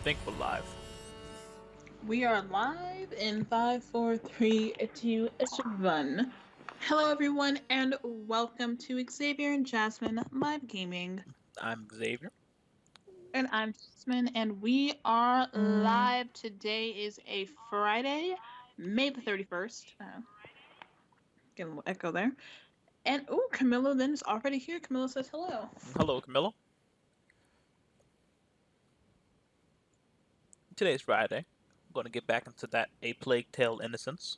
think we're live. We are live in 5, 4, 3, 2, 1. Hello, everyone, and welcome to Xavier and Jasmine Live Gaming. I'm Xavier. And I'm Jasmine, and we are live. Today is a Friday, May the 31st. Get a little echo there. And, Camilo then is already here. Camilo says hello. Hello, Camilla. Today's Friday. I'm going to get back into that A Plague Tale Innocence.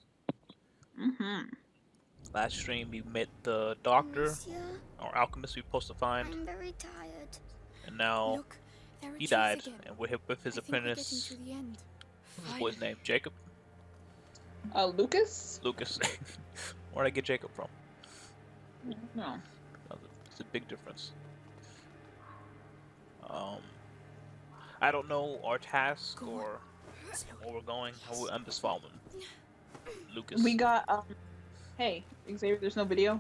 Last stream we met the doctor, or alchemist we were supposed to find. I'm very tired. And now Look, there are he trees died, again. and we're here with his I think we're apprentice. getting to the end. What's his boy's name? Jacob? Lucas? Lucas. Where'd I get Jacob from? No. It's a big difference. I don't know our task or where we're going. I'm just following Lucas. We got, hey, Xavier, there's no video?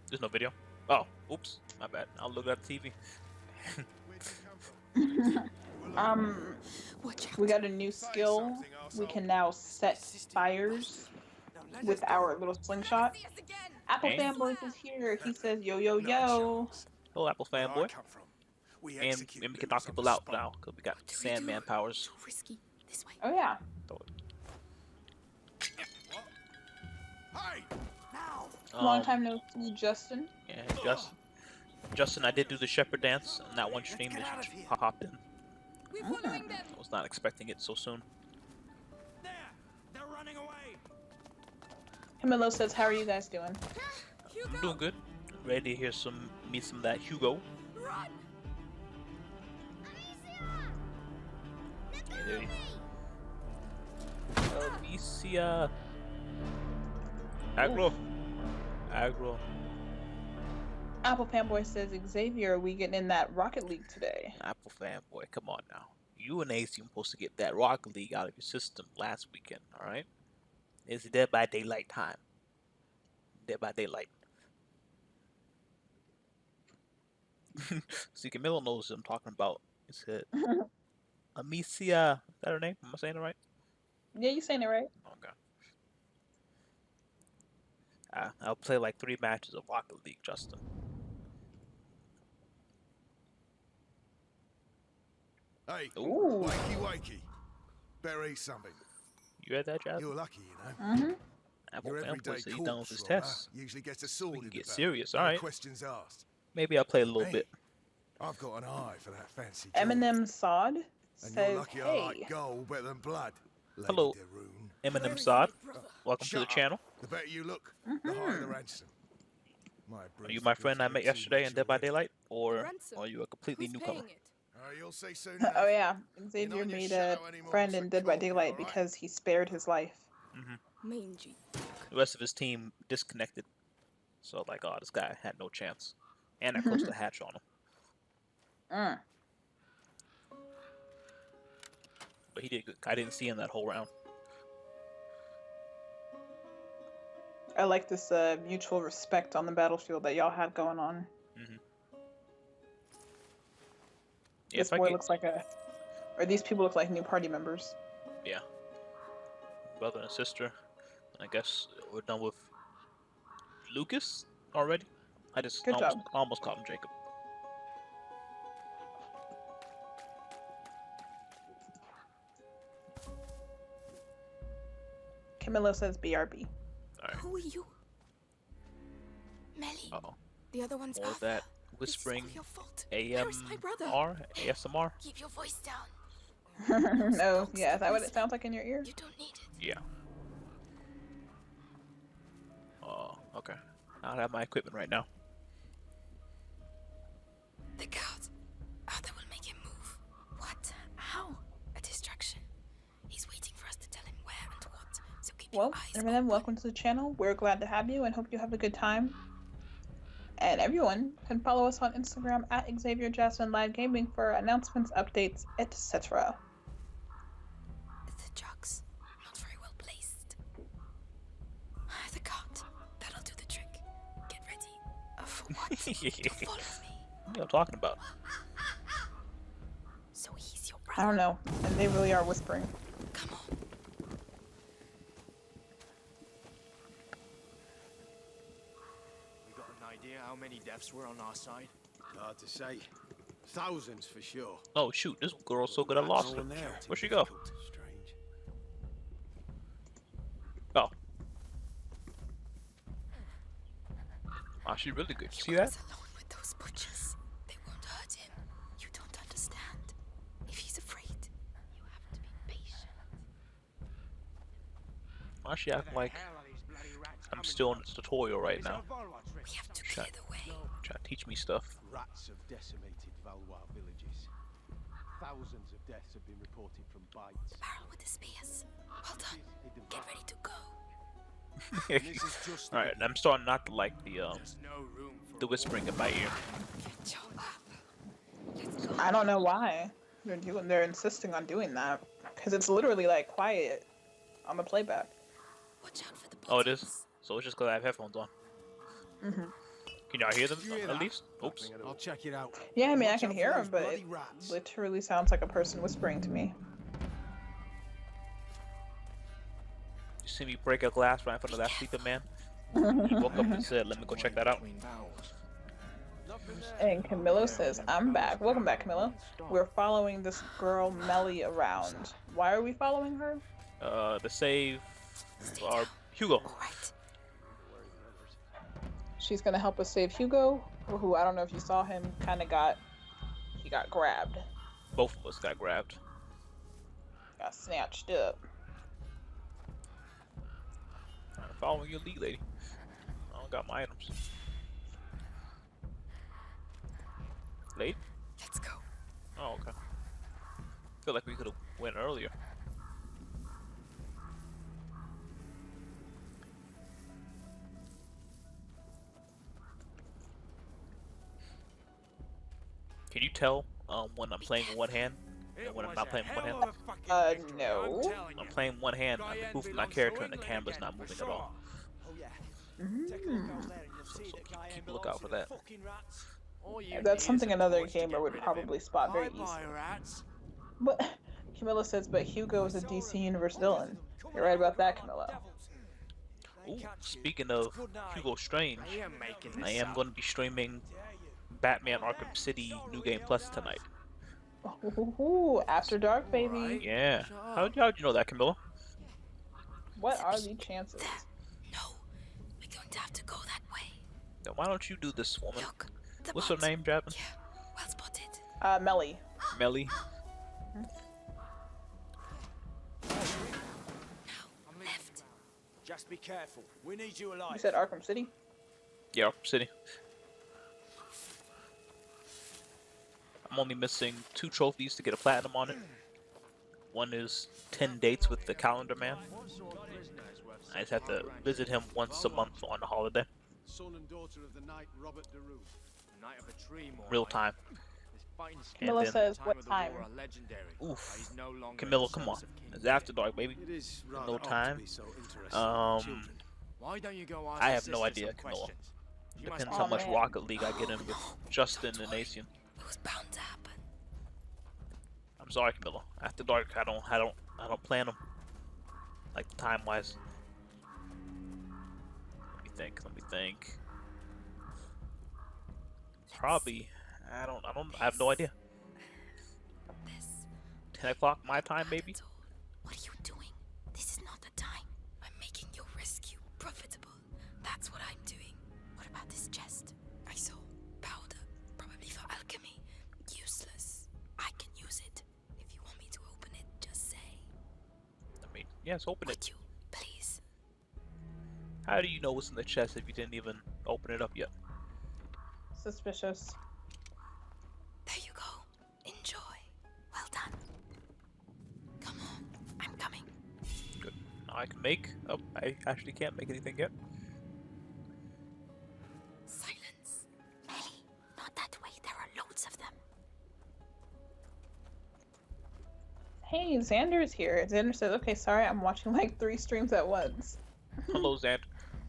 There's no video? Oh, oops. My bad. I'll look at the TV. We got a new skill. We can now set fires with our little slingshot. Apple Hey. Fanboys is here. He says, yo, yo, yo. Hello, Apple fanboy. And we can knock people out spot. now because we got Sandman powers. Too risky. This way. Oh, yeah. Now. Long time no see, Justin. Yeah, Justin, I did do the shepherd dance in that one stream Let's get that out you of here. hopped in. We're following them. I was not expecting it so soon. There. They're running away. Camilo says, how are you guys doing? I'm doing good. Ready to hear meet some of that Hugo. Run! Hey, there Alicia. Aggro. Aggro. Apple Fanboy says, Xavier, are we getting in that Rocket League today? Apple fanboy, come on now. You and Ace, you supposed to get that Rocket League out of your system last weekend, alright? It's Dead by Daylight time. Dead by Daylight. See, Camilo knows what I'm talking about. It's it. Amicia. Is that her name? Am I saying it right? Yeah, you saying it right. Okay. I'll play like 3 matches of Rocket League, Justin. Hey, Ooh. wakey wakey. Better eat something. You read that, Jasmine? You're lucky, you know. Mm-hmm. Apple Your everyday fanboy said he's done with his corpse robber tests. usually gets a sword We in can the get back. serious, No alright. questions asked. Maybe I'll play a little Hey, bit. I've got an eye for that fancy job. Eminem Sod And you're says, lucky I hey. like gold better than blood. Lady Hello. Daroon. Eminem Sod. Welcome to Shut the up. channel. The better you look, the higher the ransom. Are you my friend I met yesterday in Dead by Daylight? Or ransom? are you a completely Who's newcomer? paying it? You'll see soon Oh, enough. yeah. You're Xavier not in your made a shadow anymore, friend so in Dead by call me, Daylight alright? because he spared his life. Mangy. The rest of his team disconnected. So like, oh, this guy had no chance. And I closed the hatch on him. But he did good. I didn't see him that whole round. I like this mutual respect on the battlefield that y'all had going on. Yeah, This if I boy get, looks like or these people look like new party members. yeah, brother and sister. I guess we're done with Lucas already. I just Good job. almost called him Jacob. Camilo says BRB. Alright. Who are you? Melly. Uh-oh. The other one's All Arthur. that This whispering is all your fault. Where's my brother? ASMR. Keep your voice down. No, yeah, is that what it sounds like in your ear? You don't need it. Yeah. Oh, okay. I don't have my equipment right now. The guards. Arthur will make him move. What? How? A distraction. He's waiting for us to tell him where and what. So keep Well, your eyes Eminem, open. welcome to the channel. We're glad to have you and hope you have a good time. And everyone can follow us on Instagram at Xavier Jasmine Live Gaming for announcements, updates, etc. The jugs. Not very well placed. The cart. That'll do the trick. Get ready. For what? To follow me. What are you talking about? So he's your I don't know. And they really are whispering. Come on. We got an idea how many deaths were on our side? Hard to say. Thousands for sure. Oh shoot, this girl's so good I lost her. Where'd she go? Strange. Oh. Oh, she's really good. See He that? was alone with those butchers. They won't hurt him. You don't understand. If he's afraid, you have to be patient. Why she acting like I'm still in the tutorial right now? We have to clear the way. Trying to teach me stuff. Rats have decimated Valois villages. Thousands of deaths have been reported from bites. Barrel with the spears. Well done. Get ready to go. This is just Alright, I'm starting not to like the There's no room for the whispering in my ear. Get your up. Let's go. I don't know why they're insisting on doing that. Because it's literally like quiet on the playback. Watch out for the Oh, it is? buttons. So it's just because I have headphones on. Mm-hmm. Can y'all hear them You hear at that? least? Oops. I'll check it out. Yeah, I mean, I Watch can out hear for him, those but bloody it rats. literally sounds like a person whispering to me. You see me break a glass right in front of that sleeping man? He woke up and said, let me go check that out. between vowels. And Camilo says, I'm back. Welcome back, Camilo. We're following this girl, Melly, around. Why are we following her? To save our Hugo. All right. She's gonna help us save Hugo, who I don't know if you saw him, he got grabbed. Both of us got grabbed. Got snatched up. I'm following your lead, lady. I don't got my items. Late? Let's go. Oh, okay. Feel like we could have went earlier. Can you tell when I'm playing with one hand and when I'm not playing with one hand? No. I'm playing one hand, I'm moving my character and the camera's not moving at all. Oh yeah. So keep a lookout for that. That's something another gamer would probably spot very easily. But Camilla says, but Hugo is a DC Universe villain. You're right about that, Camilla. Ooh, speaking of Hugo Strange, I am making this I am up. going to be streaming Batman Arkham City New Game Plus tonight. Ooh, After Dark, baby. Alright. Yeah. How'd you know that, Camilla? What are the chances? No, we're going to have to go that way. Then why don't you do this, woman? Look, the What's her boat. name, Jasmine? Yeah, well spotted. Melly. Melly? I'm Left. Just be careful. We need you alive. You said Arkham City? Yeah, Arkham City. I'm only missing 2 trophies to get a platinum on it. One is 10 dates with the Calendar Man. I just have to visit him once a month on a holiday. Son and daughter of the knight Robert de Roux. Night of a tree, more Real like. time. His fighting skills Camilla then- at says, the what of the time? war are legendary. Oof. He's no longer Camilla, in the come on. service of King It's after dark, baby. It is rather No odd to time. be so interested in children. Why don't you go ask I your have no sister idea, some Camilla. questions? She must Depends Oh, how much man. Rocket League I get in with Justin and Asian. It was bound to happen. I'm sorry, Camilla. After dark, I don't plan them. Like time wise. Let me think. Probably. I have no idea. This. 10 o'clock my time, maybe? That's all. What are you doing? This is not the time. I'm making your rescue profitable. That's what I'm doing. What about this chest? I saw powder, probably for alchemy. Useless. I can use it. If you want me to open it, just say. I mean, yes, open it. Would you, please? How do you know what's in the chest if you didn't even open it up yet? Suspicious. There you go. Enjoy. Well done. Come on. I'm coming. Good. Now I can make. Oh, I actually can't make anything yet. Silence. Melly, not that way. There are loads of them. Hey, Xander's here. Xander says, okay, sorry, I'm watching like 3 streams at once. Hello, Xander.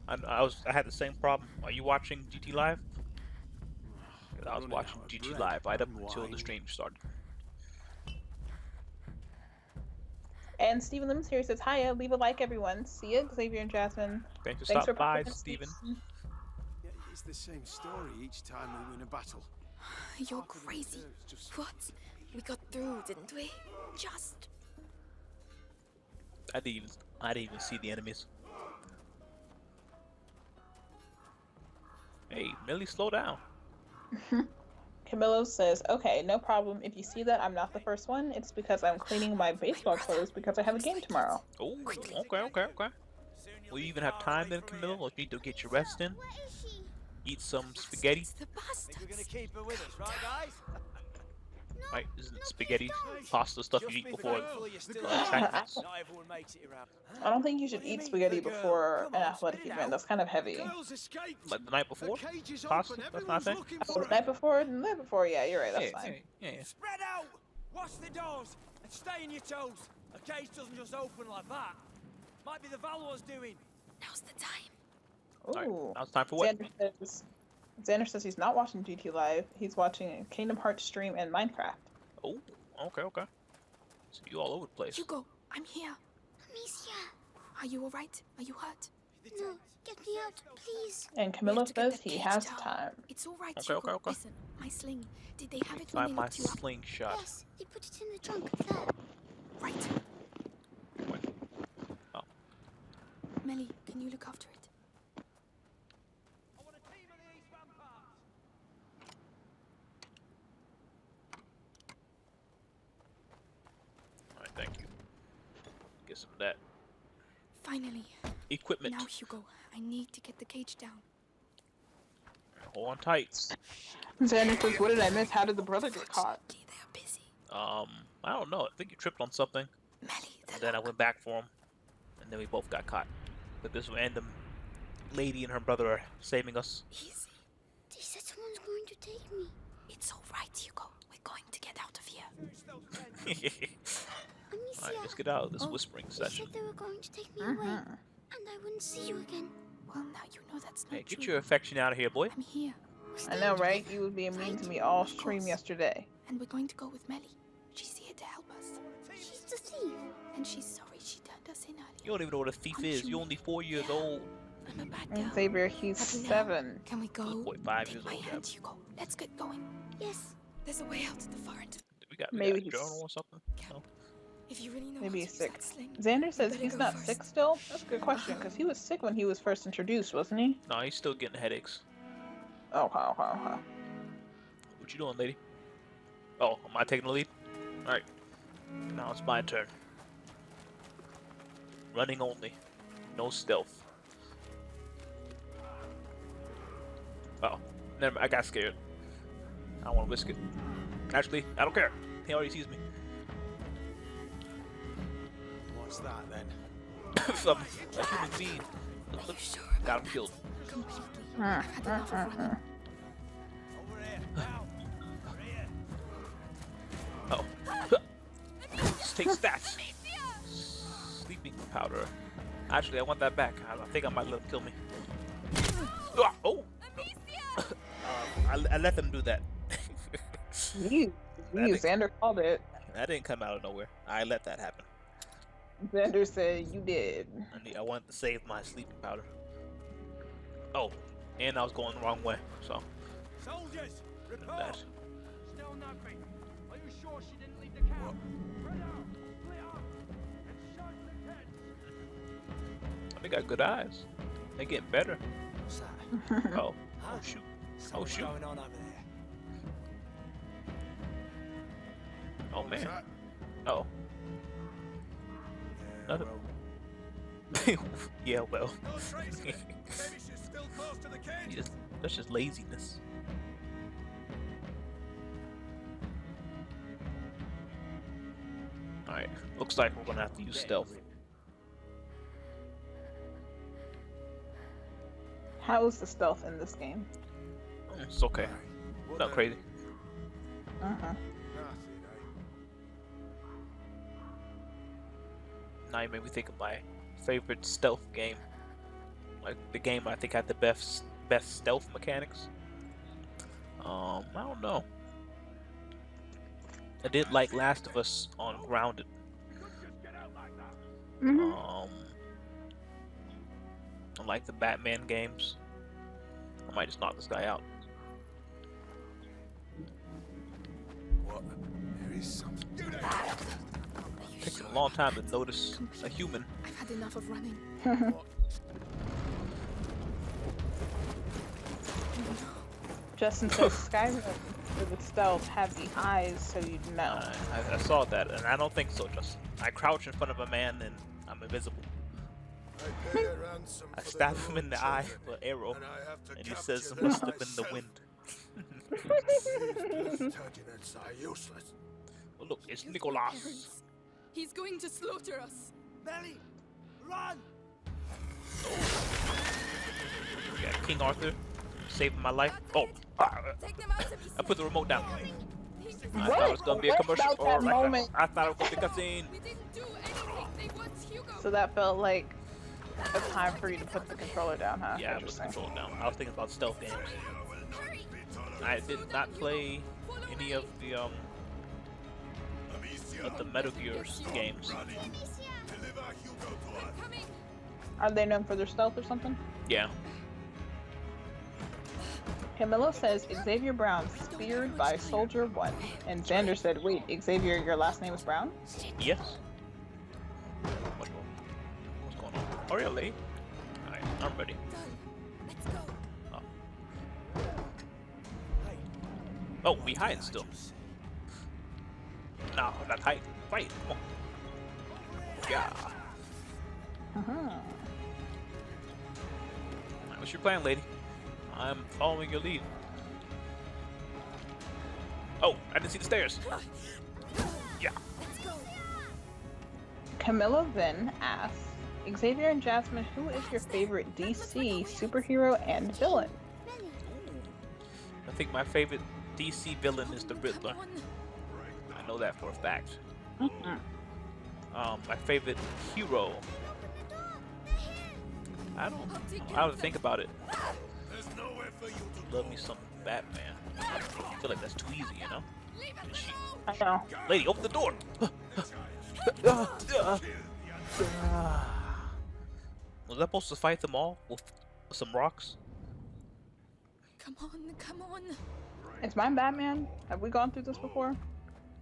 I had the same problem. Are you watching GT Live? 'Cause I was Running watching out of GT bread Live right up and until the wine. stream started. And Stephen Lim's here says, hiya, leave a like, everyone. See ya, Xavier and Jasmine. Thanks for Thanks for stopping by, popping in, Steven. Yeah, it's the same story each time we win a battle. You're crazy. What? We got through, didn't we? Just. I didn't even see the enemies. Hey, Millie, slow down. Camilo says, okay, no problem. If you see that I'm not the first one, it's because I'm cleaning my baseball clothes because I have a game tomorrow. Oh, okay. Will you even have time then, Camilla? Or you need to get your rest in? Eat some spaghetti? It's the bastards. You're gonna keep her with us, right, guys? Right, isn't spaghetti pasta stuff you eat before Not entrapments? everyone makes it around. I don't think you should eat spaghetti before an athletic event. That's kind of heavy. Like the night before? Pasta? That's not a thing? The night before, yeah, you're right, that's Yeah, fine. yeah. Spread out! Watch the doors and stay on your toes. A cage doesn't just open like that. Might be the Valor's doing. Now's the time. Alright, Ooh. now it's time for what? Xander says he's not watching GT Live. He's watching Kingdom Hearts stream and Minecraft. Oh, okay. So you all over the place. Hugo, I'm here. Amicia. Are you alright? Are you hurt? No, get me out, please. And We have Camilo to get says that he cage has down. time. It's alright, Okay, Hugo. okay. Listen, my sling. Did they have it when Find they my looked you up? slingshot. Yes, they put it in the trunk there. Right. Wait. Oh. Melly, can you look after it? I want a team of the East Ramparts. Alright, thank you. Get some of that. Finally. Equipment. Now, Hugo, I need to get the cage down. Hold on tight. Xander says, what did I miss? How did the brother get caught? Unfortunately, they're busy. I don't know. I think you tripped on something. Melly, And then I went back for him. And then we both got caught. But this random lady and her brother are saving us. Easy. They said someone's going to take me. It's alright, Hugo. We're going to get out of here. Amicia. Alright, let's get out of this Oh, whispering They session. said they were going to take me away, and I wouldn't see you again. Well, now you know that's not Hey, true. get your affection out of here, boy. I'm here. I know, right? You was being mean to me all stream yesterday. And we're going to go with Melly. She's here to help us. She's the thief. And she's sorry she turned us in earlier. You don't even know what a thief is. You're only 4 years old. I'm a bad And girl. Xavier, he's But now, 7. Can we go? Boy, 5 Take years my old. hand, Hugo. Let's get going. Yes. There's a way out at the far end. We Maybe got a he's- journal or something? No. If you really know Maybe how to he's use sick. that sling, Xander you says better he's go not first. sick still? That's a good question, because he was sick when he was first introduced, wasn't he? No, he's still getting headaches. Okay. What you doing, lady? Oh, am I taking the lead? Alright. Now it's my turn. Running only. No stealth. Oh, never mind. I got scared. I don't want to risk it. Actually, I don't care. He already sees me. What's that then? Some a human being. Are you sure about Got him that? killed. Completely. I've had enough of running. Over here, now. Over here. Oh. Just take stats. Sleeping powder. Actually, I want that back. I think I might let him kill me. Oh! I let them do that. You, That is- Xander called it. That didn't come out of nowhere. I let that happen. Xander said you did. I wanted to save my sleeping powder. Oh, and I was going the wrong way, so Soldiers, report. that. Still nothing. Are you sure she didn't leave the camp? Spread out, split up, and search the tents. They got good eyes. They get better. What's that? Oh, oh shoot. Oh shoot. going on over there? Oh What's man. that? Oh. Yeah, Nothing. well, Yeah, well. no trace of it. Maybe she's still close to the cage. That's just laziness. Alright, looks like we're gonna have to use stealth. How is the stealth in this game? It's okay. What Not the- crazy. Uh-huh. Nothing, Now you made me think of my favorite stealth game. Like the game I think had the best stealth mechanics. I don't know. I did like Last of Us on Grounded. Mhm. I like the Batman games. I might just knock this guy out. What? There is something. Takes a long time to notice a human. I've had enough of running. Justin says Skyrim with stealth have the eyes so you'd know. I saw that, and I don't think so, Justin. I crouch in front of a man and I'm invisible. I pay a ransom I for stab the him in the children, eye with an arrow, and I have to and he says, capture "I'm gonna them slip in the myself. wind." These Plantagenets are useless. Oh, look, it's Killed my Nicholas. parents. He's going to slaughter us. Belly, run! Yeah, King Arthur saving my life. Oh, Take them out of me. I put the remote down. I What? thought it was gonna be a What commercial. about that moment? I thought it was gonna be a cutscene. We didn't do anything. They want Hugo. So that felt like a time for you to put the controller down, huh? Yeah, I put the control down. I was thinking about stealth games. Hurry. I did not play any of the Metal Gear games. Coming. Are they known for their stealth or something? Yeah. Camilla says Xavier Brown speared by Soldier 1. And Xander said, wait, Xavier, your last name is Brown? Yes. What's going on? Hurry up, lady. Alright, I'm ready. Done. Let's go. Oh, we hide still. No, we're not hiding. Fight. Come on. Yeah. Uh-huh. Alright, what's your plan, lady? I'm following your lead. Oh, I didn't see the stairs. Yeah. Let's go. Camilla then asks, Xavier and Jasmine, who is your favorite DC superhero and villain? I think my favorite DC villain is the Riddler. Come on. I know that for a fact. Mhm. My favorite hero. I don't have to think about it. There's nowhere for you to Love me some Batman. I feel like that's too easy, you know? Leave us She- alone. I know. Lady, open the door! Was I supposed to fight them all with some rocks? Come on. Come on. Is mine Batman? Have we gone through this before?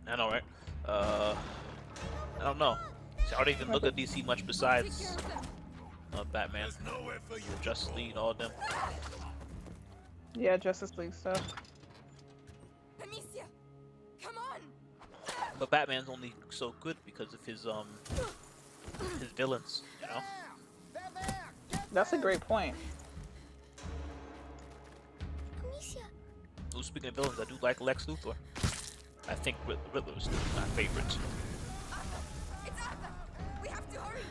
I know, right? I don't know. See, I don't even look at DC much Take besides care of them. Batman, nowhere for you. Justice League, all of them. Yeah, Justice League stuff. Amicia, come on. But Batman's only so good because of his villains, you know? That's a great point. Amicia, Ooh, speaking of villains, I do like Lex Luthor. I think Riddler is my favorite. It's Arthur. We have to hurry.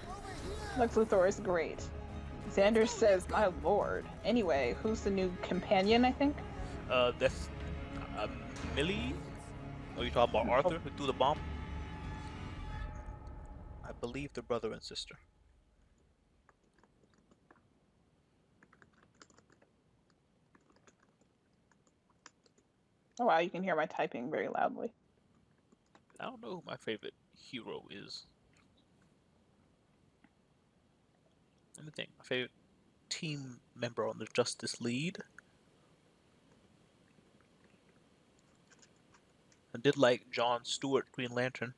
Lex Luthor is great. Xander says, my lord. Anyway, who's the new companion, I think? That's Millie. Are you talking about Arthur who threw the bomb? I believe they're brother and sister. Oh wow, you can hear my typing very loudly. I don't know who my favorite hero is. Let me think. My favorite team member on the Justice League. I did like John Stewart, Green Lantern.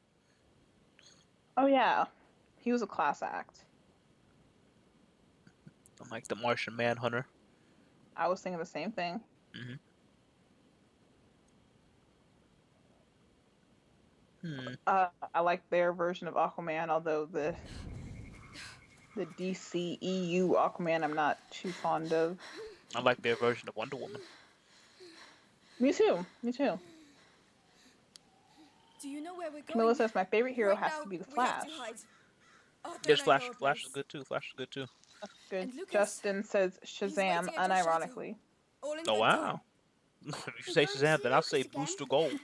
Oh yeah, he was a class act. I like the Martian Manhunter. I was thinking the same thing. I like their version of Aquaman, although the DC EU Aquaman I'm not too fond of. I like their version of Wonder Woman. Me too. Me too. Do you know where we're going? Camilla says my favorite hero Right has now, to be the we have Flash. to hide. Arthur Yes, and I Flash. know a Flash is place. good too. Flash is good too. Good. And Lucas, Justin says he's Shazam, waiting at your shadow. unironically. All in Oh good wow. If you say Shazam, then I'll say Booster Gold. time.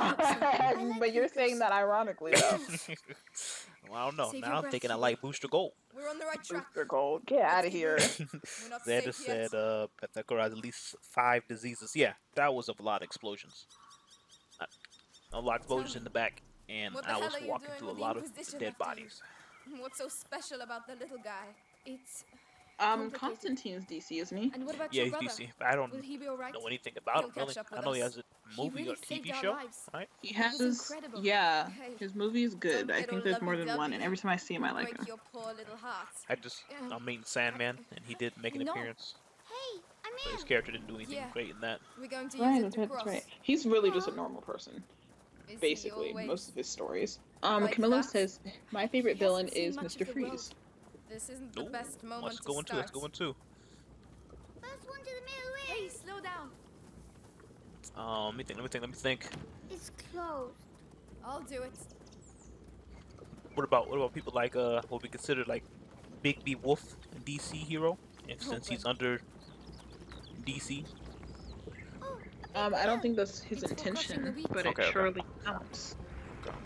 I hope so. But you're saying that ironically, though. Well, I don't know. Save Now your I'm breath, thinking I Hugo. like Booster Gold. We're on the right track. Booster Gold. Get out of here. We're not Xander safe yet. said that there are at least 5 diseases. Yeah, that was a lot of explosions. A lot of explosions in the back, and What the I hell was are you walking doing through a with the lot of Inquisition dead after you? bodies. What's so special about the little guy? It's complicated. Constantine's DC, isn't he? And what about Yeah, your he's brother? DC. But I don't Will he be alright? know anything about He'll him really. catch up I with know he us. has a He movie really or saved TV our show, lives. right? He was has, incredible. yeah, Hey, his movie is good. don't I get think all there's more than one, lovey-dovey. and every time I see him, I like Break him. your poor little hearts. I'm meeting Sandman, and he did make an No. appearance, Hey, I'm but his in. character didn't do anything Yeah. great in that. We're going to Right, use it that's to right, cross. that's right. He's really just a normal person, Is he basically, always? most of his stories. Like Camillo that? says, my favorite He villain hasn't seen is much Mr. of the world. Freeze. This isn't the Ooh, best moment let's to go into start. let's go into. First one to the middle way. Hey, slow down. Let me think. It's closed. I'll do it. What about people like what we consider like Big B Wolf, a DC hero, and since he's under DC. I don't think that's his It's for crushing the intention, weak. but Okay, it okay. surely counts. Okay.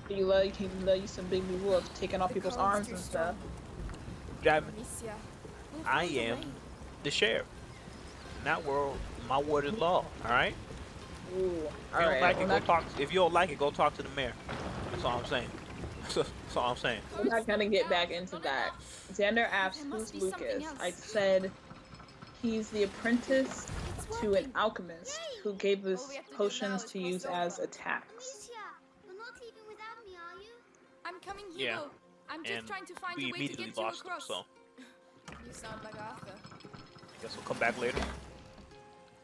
He love you some big wolf taking off The people's cold's arms too and stuff. Jasmine, Amicia, we'll I find a am way. the sheriff. In that world, my word is law. All right. Ooh, If you alright. don't like it, go talk. If you don't like it, go talk to the mayor. That's all I'm saying. That's all I'm saying. I'm not gonna get back into that. Xander asked, There must who's be something Lucas? else. I said, he's the apprentice It's to an working. alchemist who gave us All we have to do potions now is to use cross as over. attacks. Amicia, you're not leaving without me, are you? I'm coming, Hugo. Yeah. I'm just And trying to find we a way to immediately get you lost him. across. So You sound like Arthur. guess we'll come back later.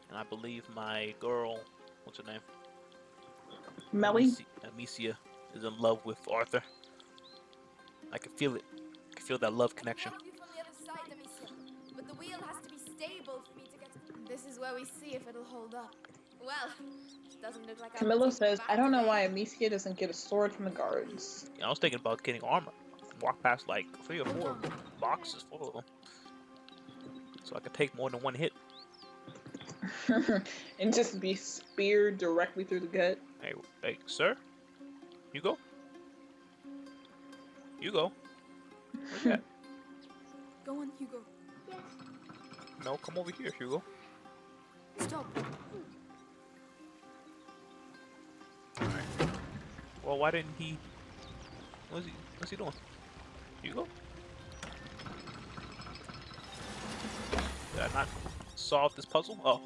And I believe my girl, what's her name? Melly? Amicia is in love with Arthur. I can feel it. I can feel that love connection. Help you from the other side, Amicia. But the wheel has to be stable for me to get. This is where we see if it'll hold up. Well, doesn't look like. Camillo says, I don't know why Amicia doesn't get a sword from the guards. I was thinking about getting armor. Walk past like 3 or 4 boxes full of them. So I could take more than one hit. And just be speared directly through the gut. Hey, sir? You go? You go. Where's that? Go on, Hugo. No, come over here, Hugo. Stop. Alright. Well, why didn't he... What's he doing? Hugo? Did I not solve this puzzle? Oh.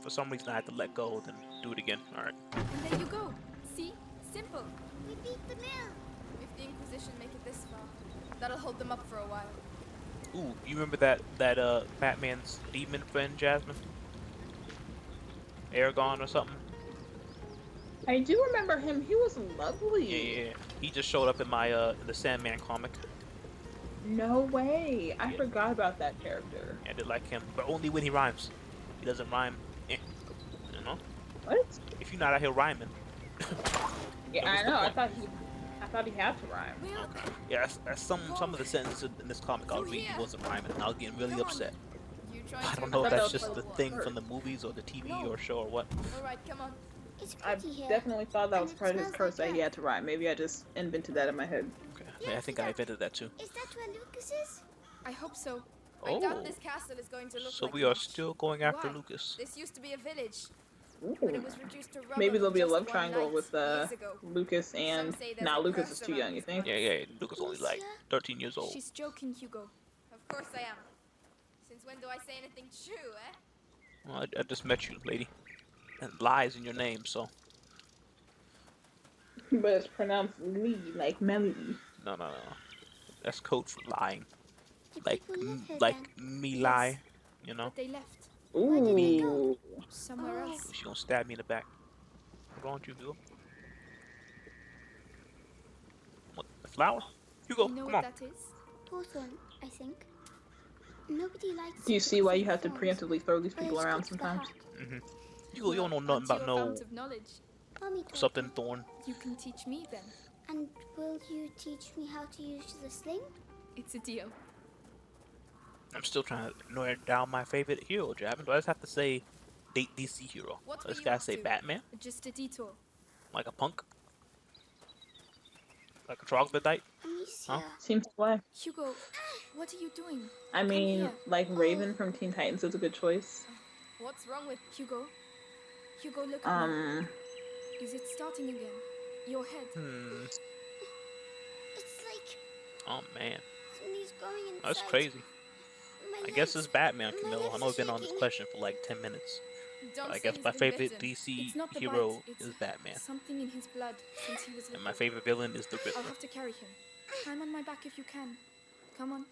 For some reason I had to let go, then do it again. Alright. And there you go. See? Simple. We beat the mill. If the Inquisition make it this far, that'll hold them up for a while. Ooh, you remember that Batman's demon friend, Jasmine? Aragon or something? I do remember him. He was lovely. Yeah. He just showed up in my in the Sandman comic. No way. I Yeah. forgot about that character. I did like him, but only when he rhymes. He doesn't rhyme. You know? What? If you're not out here rhyming. Yeah, What's I the know. point? I thought he had to rhyme. Will, Okay. Yeah, that's some of the sentences in this comic I was reading he wasn't rhyming, and I was getting really Come on. upset. you trying I to don't know if That's that's okay. just the thing from the movies or the TV No. or show or what. Alright, come on. It's I pretty here. definitely thought that And was it part of his smells curse like that he had to rhyme. Maybe I just invented that in my head. Okay. Yeah, Yeah, I think I invented that too. Is that where Lucas is? I hope so. I Oh. doubt this castle is going to look So like we are much. still going after Why? Lucas. This used to be a village, Ooh. but it was reduced to rubble. Maybe there'll be a just love one triangle night, with years ago. Lucas and... say there's Nah, a Lucas curse is too around young, you this think? Yeah. Lucas only like 13 years old. She's joking, Hugo. Of course I am. Since when do I say anything true, eh? Well, I just met you, lady. And lies in your name, so But it's pronounced Lee, like Melly. no. That's code for lying. Do Like people live here like then? me Yes. lie, you know. But they left Where did they go? Ooh. somewhere Oh. else. She gonna stab me in the back. What's wrong with you, Hugo? What? The flower? Hugo, You know come what on. that is? Hawthorne, I think. Nobody likes Do you see why you have to thorns, preemptively throw these but people it's around good for the sometimes? heart. Hugo, you don't know nothing Aren't you about a no fount of knowledge? Mommy told something me. thorn. You can teach me then. And will you teach me how to use the sling? It's a deal. I'm still trying to narrow down my favorite hero, Jasmine. Do I just have to say DC hero? What I were just you gotta up say to? Batman? Just a detour. Like a punk? Like a troglodyte? Amicia. Seems that way. Hugo, what are you doing? I mean, here. like Raven from Teen Titans is a good choice. What's wrong with Hugo? Hugo, look at me. Is it starting again? Your head. Hmm. It's Oh man, Somebody's going inside. that's crazy. My I guess legs. it's Batman, My Camilo. I legs know are we've been on this shaking. question for like 10 minutes. Don't But I say guess he's my been favorite bitten. DC It's not the hero bite. It's is Batman, something in his blood since he was and little. my favorite villain is the I'll Riddler. have to carry him. Climb on my back if you can. Come on.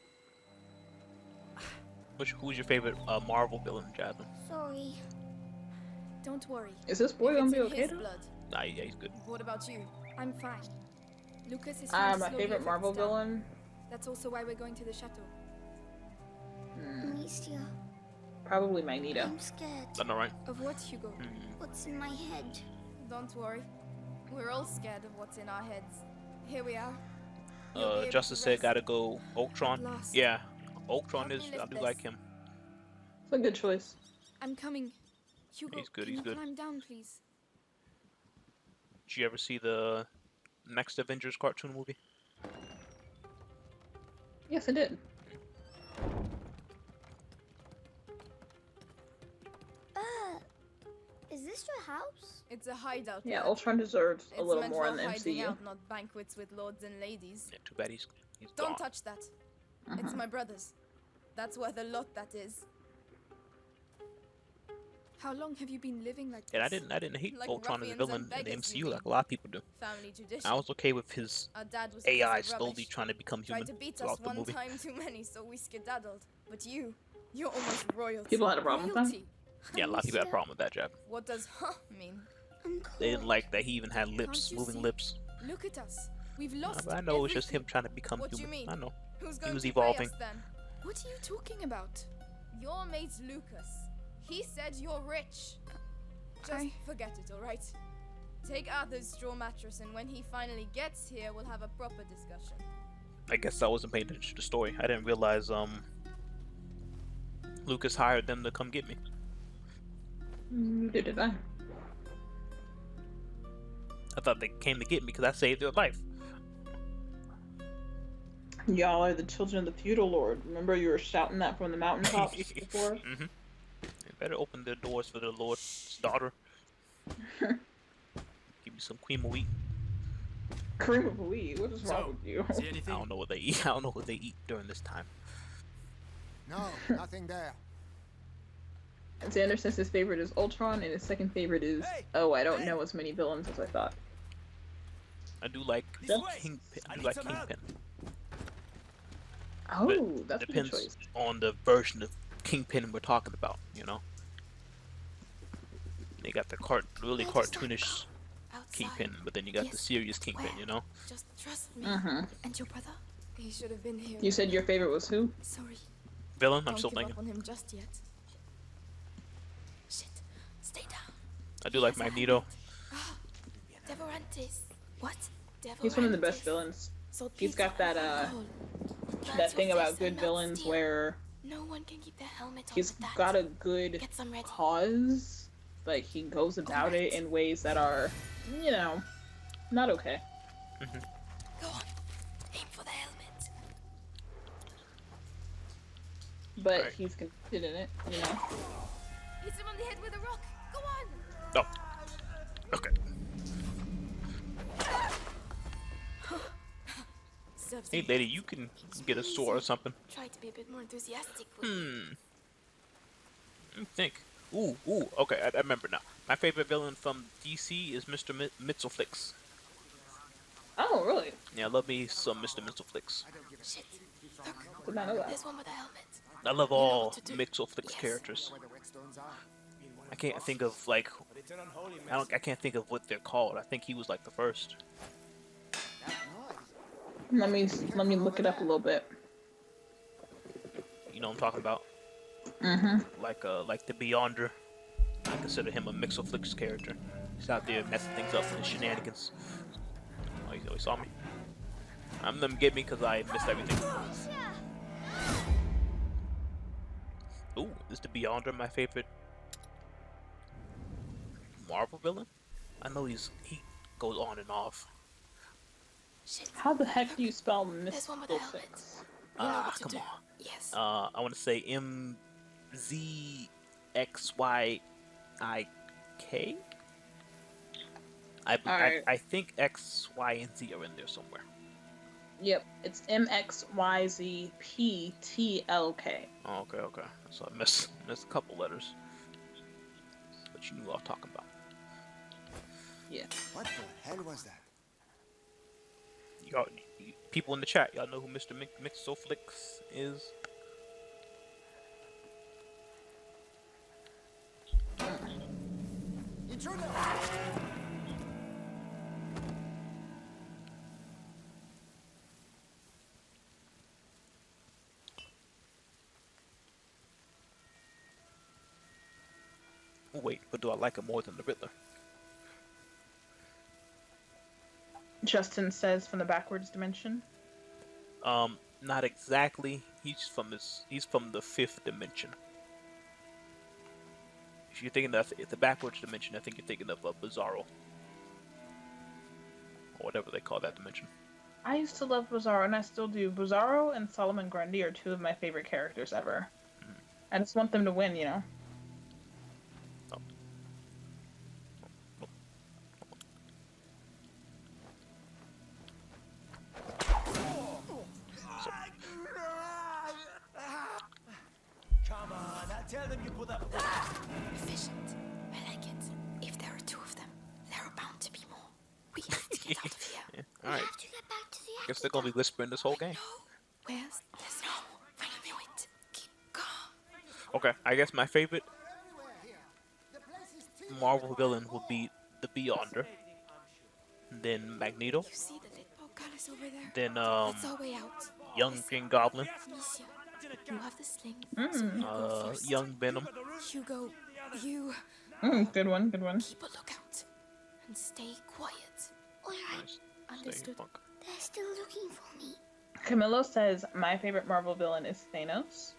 Who's your favorite Marvel villain, Jasmine? Sorry. Don't worry. Is this boy If gonna it's be in okay his though? blood. Nah, yeah, he's good. What about you? I'm fine. Lucas is trying to My slow the favorite effects Marvel down. villain. That's also why we're going to the chateau. Amicia, Probably Magneto. I'm scared. Is that not right? Of what, Hugo? What's in my head? Don't worry. We're all scared of what's in our heads. Here we are. You'll be able Justice to said rest. gotta go Ultron. At last. Yeah, Ultron Help me is. I lift do this. like him. It's a good choice. I'm coming. Hugo, He's good, can he's you good. climb down, please? Did you ever see the next Avengers cartoon movie? Yes, I did. Is this your house? It's a hideout. Yeah, lad. Ultron deserves a It's little meant more for in the hiding MCU. out, not banquets with lords and ladies. Yeah, too bad he's Don't gone. touch that. It's my brother's. That's worth a lot, that is. How long have you been living like this? And I didn't hate Like Ultron as a ruffians villain and in the beggars, MCU you like a lot of people do. Family tradition. I was okay with his Our dad was a piece AI of slowly rubbish. trying to become human Tried to beat us throughout the one movie. time too many, so we skedaddled. But you're almost royalty. People had a problem with that? Royalty. Yeah, a lot of people had a problem with that, Jab. What does huh mean? I'm cold. They didn't like that he even had lips, Can't you moving see? lips. Look at us. We've lost But I know it's just him everything. trying to become What do human. you mean? I know. Who's going was to evolving. pay us then? What are you talking about? Your mate Lucas. He said you're rich. Just forget it, alright? Take Arthur's straw mattress, and when he finally gets here, we'll have a proper discussion. I guess I wasn't paying attention to the story. I didn't realize Lucas hired them to come get me. Neither did I. I thought they came to get me because I saved their life. Y'all are the children of the feudal lord. Remember you were shouting that from the mountaintops before? Mm-hmm. They better open their doors for their lord's daughter. Give me some cream of wheat. Cream of wheat? What is wrong So, with you? See I anything? don't know what they eat. I don't know what they eat during this time. No, nothing there. And Xander says his favorite is Ultron, and his second favorite is, oh, I don't know as many villains as I thought. I do like This way. Kingpin. I I do need like some help. Kingpin. Oh, But that's a good depends choice. on the version of Kingpin we're talking about, you know? They got the really Where does that cartoonish go? Outside. Kingpin, but then you got the Yes. serious Kingpin, Where? you know? Just trust me. Mhm. And your brother? He should have been here. You said your favorite was who? Sorry. Villain? I'm Don't still give thinking. up on him just yet. Shit. Stay down. I do like He has a Magneto. helmet. Devorantes. What? Devorantes. He's one of the best villains. He's got that, that thing about good villains where No one can keep their helmet on he's with that. got a good Get some ready. cause. Like, he goes about it in ways that are, you know, not okay. Go on. Aim for the helmet. But Alright. he's considered in it, you know? Hit him on the head with a rock. Go on. Oh. Okay. Serves Hey, me. lady, you can get a sword or something. Try to be a bit more enthusiastic with Let me think. Ooh, okay, I remember now. My favorite villain from DC is Mr. Mitzelflix. Oh, really? Yeah, I love me some Mr. Mitzelflix. Shit. Look, Did not know that. there's one with a helmet. I love You know all what to do. Mitzelflix Yes. characters. I can't think of like I can't think of what they're called. I think he was like the first. Let me look it up a little bit. You know what I'm talking about? Mm-hmm. Like the Beyonder. I consider him a Mitzelflix character. He's out there messing things up with his shenanigans. Oh, he saw me. I'm gonna get me because I missed everything. Ooh, is the Beyonder my favorite Marvel villain? I know he goes on and off. Shit. How the heck do you spell There's one with a helmet. Mitzelflix? You know what to Come do. on. Yes. I want to say MZXYIK. Alright. I think X, Y, and Z are in there somewhere. Yep, it's MXYZPTLK. Oh, okay, okay. So I missed a couple letters, but you knew what I was talking about. Yeah. What the hell was that? Y'all, people in the chat, y'all know who Mr. Mixoflix is? Intruder! Wait, but do I like him more than the Riddler? Justin says from the backwards dimension. Not exactly. He's from the fifth dimension. If you're thinking of the backwards dimension, I think you're thinking of Bizarro. Or whatever they call that dimension. I used to love Bizarro, and I still do. Bizarro and Solomon Grundy are two of my favorite characters ever. I just want them to win, you know? Oh. Come on, I tell them you put up. Efficient. I like it. If there are two of them, there are bound to be more. We have to get out of here. Yeah. All right. Have to get back to the Guess they're gonna be whispering this whole game. No. Where's the snow? I knew it. Keep calm. Okay, I guess my favorite Everywhere here. The place is teeming Marvel with villain would be the Beyonder, then Magneto, You see the lit portcullis over there? then That's our way out. young Green Goblin, Monsieur, you have the sling. young Venom, Hugo, you Good one, good one. keep a lookout and stay quiet. All right, Understood. Punk. they're still looking for me. Camillo says my favorite Marvel villain is Thanos.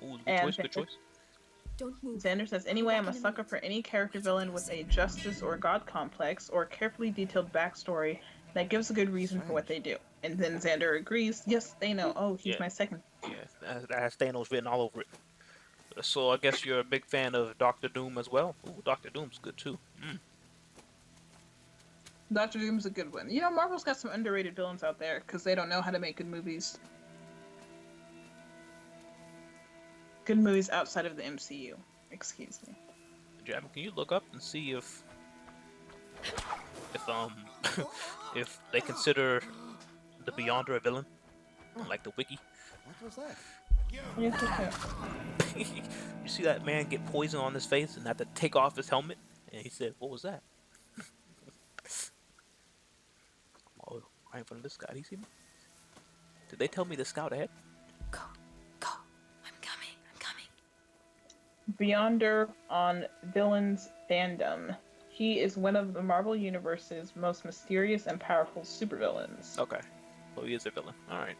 Ooh, good And choice, good choice. Don't move. Xander says, anyway, I'm a sucker for any character villain with a justice or god complex or carefully detailed backstory that gives a good reason for what they do. And then Xander agrees, yes, Thanos. Oh, he's Yeah. my second. Yeah, that has Thanos written all over it. So I guess you're a big fan of Doctor Doom as well. Ooh, Doctor Doom's good too. Doctor Doom's a good one. You know, Marvel's got some underrated villains out there because they don't know how to make good movies. Good movies outside of the MCU. Excuse me. Jasmine, can you look up and see if if they consider the Beyonder a villain, like the wiki? What was that? Yes, okay. You see that man get poison on his face and have to take off his helmet? And he said, "What was that?" Oh, right in front of this guy. Did he see me? Did they tell me to scout ahead? Go. I'm coming. Beyonder on Villains Fandom. He is one of the Marvel Universe's most mysterious and powerful supervillains. Okay. So he is a villain. Alright.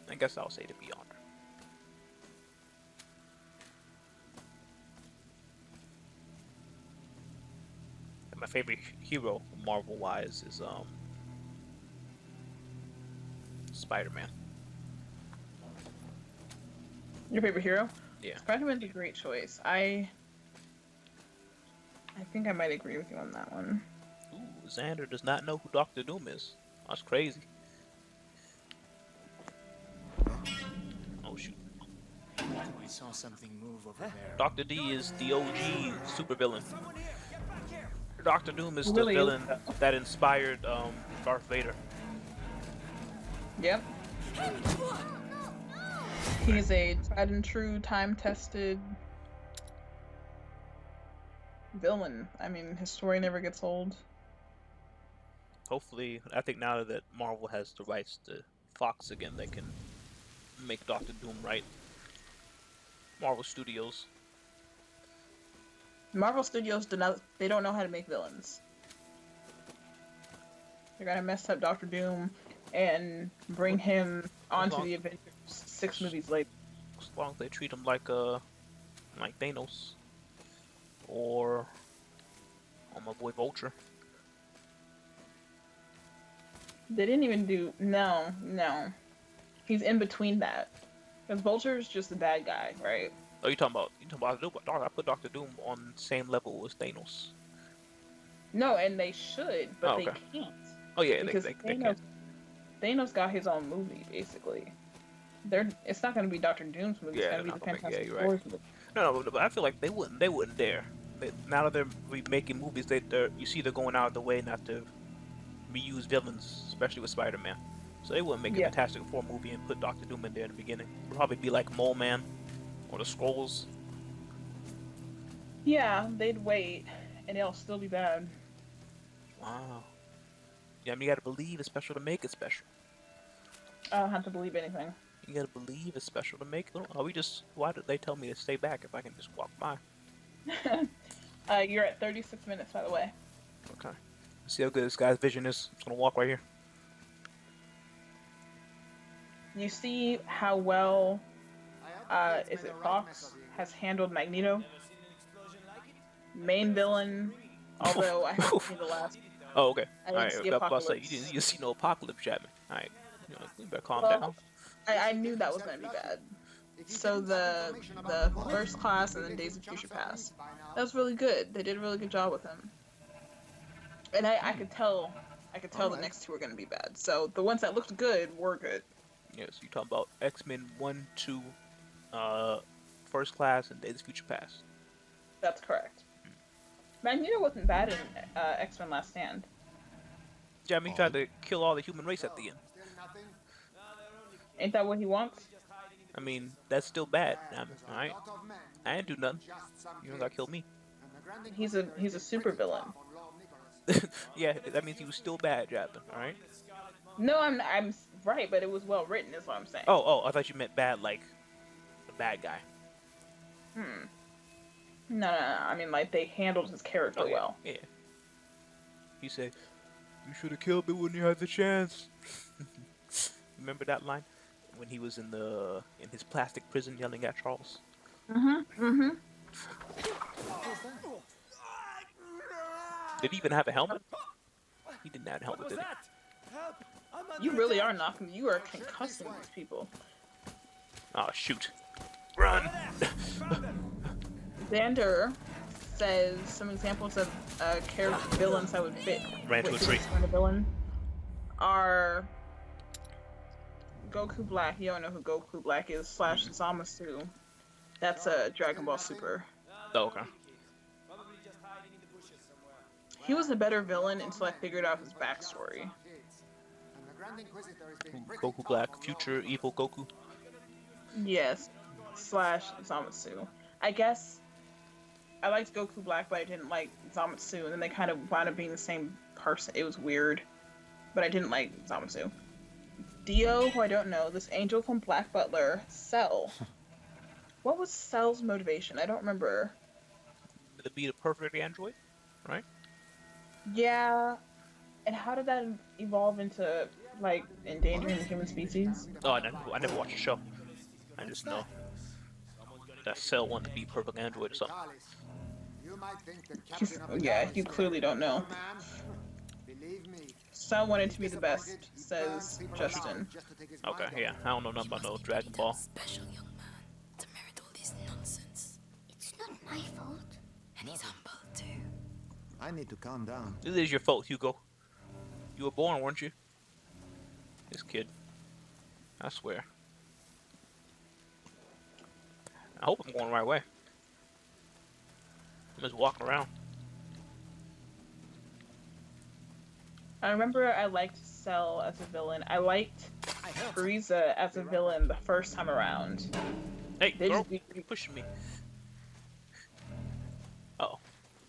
I guess I'll say the Beyonder. And my favorite hero, Marvel-wise, is Spider-Man. Your favorite hero? Yeah. Spider-Man's a great choice. I think I might agree with you on that one. Ooh, Xander does not know who Doctor Doom is. That's crazy. Oh shoot. I saw something move over there. Dr. D is the OG supervillain. Someone here, get back here. Dr. Doom is Really the is. villain that inspired Darth Vader. Yep. He's a tried and true, time-tested villain. I mean, his story never gets old. Hopefully, I think now that Marvel has the rights to Fox again, they can make Doctor Doom right. Marvel Studios. Marvel Studios they don't know how to make villains. They're gonna mess up Doctor Doom and bring him onto the Avengers 6 movies later. As long as they treat him like Thanos, or my boy Vulture. They didn't even do no. He's in between that. Because Vulture's just a bad guy, right? Oh, you talking about I put Doctor Doom on the same level as Thanos. No, and they should, but Oh, they okay. can't. Oh yeah, Because they Thanos, can't. Thanos got his own movie, basically. It's not going to be Doctor Doom's movie. It's Yeah, going they're to be not the gonna make. Yeah, Fantastic you're right. Four's movie. No, but I feel like they wouldn't dare. Now that they're remaking movies, you see they're going out of the way not to reuse villains, especially with Spider-Man. So they wouldn't make a Yeah. Fantastic Four movie and put Doctor Doom in there in the beginning. It'd probably be like Mole Man or the Skrulls. Yeah, they'd wait, and it'll still be bad. Wow. Yeah, I mean, you gotta believe it's special to make it special. I don't have to believe anything. You gotta believe it's special to make it. Why did they tell me to stay back if I can just walk by? You're at 36 minutes, by the way. Okay. See how good this guy's vision is. I'm just gonna walk right here. You see how well, is it Fox has handled Magneto? Main villain, although I haven't seen the last. Oh, okay. I Alright, didn't see about to say, Apocalypse. you didn't see no apocalypse, Jasmine. Alright. You better calm Well, down. I knew that was going to be bad. So the First Class and then Days of Future Past, that was really good. They did a really good job with him. And I could tell the next two were going to be bad. So the ones that looked good were good. Yeah, so you're talking about X-Men 1, 2, First Class, and Days of Future Past. That's correct. Magneto wasn't bad in X-Men Last Stand. Yeah, I mean, he tried to kill all the human race at the end. Ain't that what he wants? I mean, that's still bad. Alright? I didn't do nothing. You don't gotta kill me. He's a super villain. Yeah, that means he was still bad, Jasmine. Alright? No, I'm right, but it was well written, is what I'm saying. Oh, I thought you meant bad like the bad guy. No. I mean, like, they handled his character well. Yeah. He said, "You should have killed me when you had the chance." Remember that line when he was in his plastic prison yelling at Charles? Did he even have a helmet? He didn't have a helmet, did he? You really are knocking. You are concussing these people. Oh shoot! Run! Xander says some examples of character villains that would fit Ran to a with tree. this kind of villain are Goku Black. You don't know who Goku Black is. / Zamasu. That's a Dragon Ball Super. Oh, okay. He was a better villain until I figured out his backstory. Goku Black, future evil Goku. Yes, / Zamasu. I guess I liked Goku Black, but I didn't like Zamasu, and then they kind of wound up being the same person. It was weird, but I didn't like Zamasu. Dio, who I don't know, this angel from Black Butler, Cell. What was Cell's motivation? I don't remember. To be the perfect android, right? Yeah, and how did that evolve into, like, endangering the human species? Oh, I never watched the show. I just know that Cell wanted to be perfect android or something. Yeah, you clearly don't know. Cell wanted to be the best, says Justin. Okay, yeah, I don't know nothing about no Dragon Ball. Special young man to merit all this nonsense. It's not my fault. And he's humble too. I need to calm down. This is your fault, Hugo. You were born, weren't you? This kid. I swear. I hope I'm going the right way. I'm just walking around. I remember I liked Cell as a villain. I liked Frieza as a villain the first time around. Hey, They girl, just- you pushing me. Uh-oh.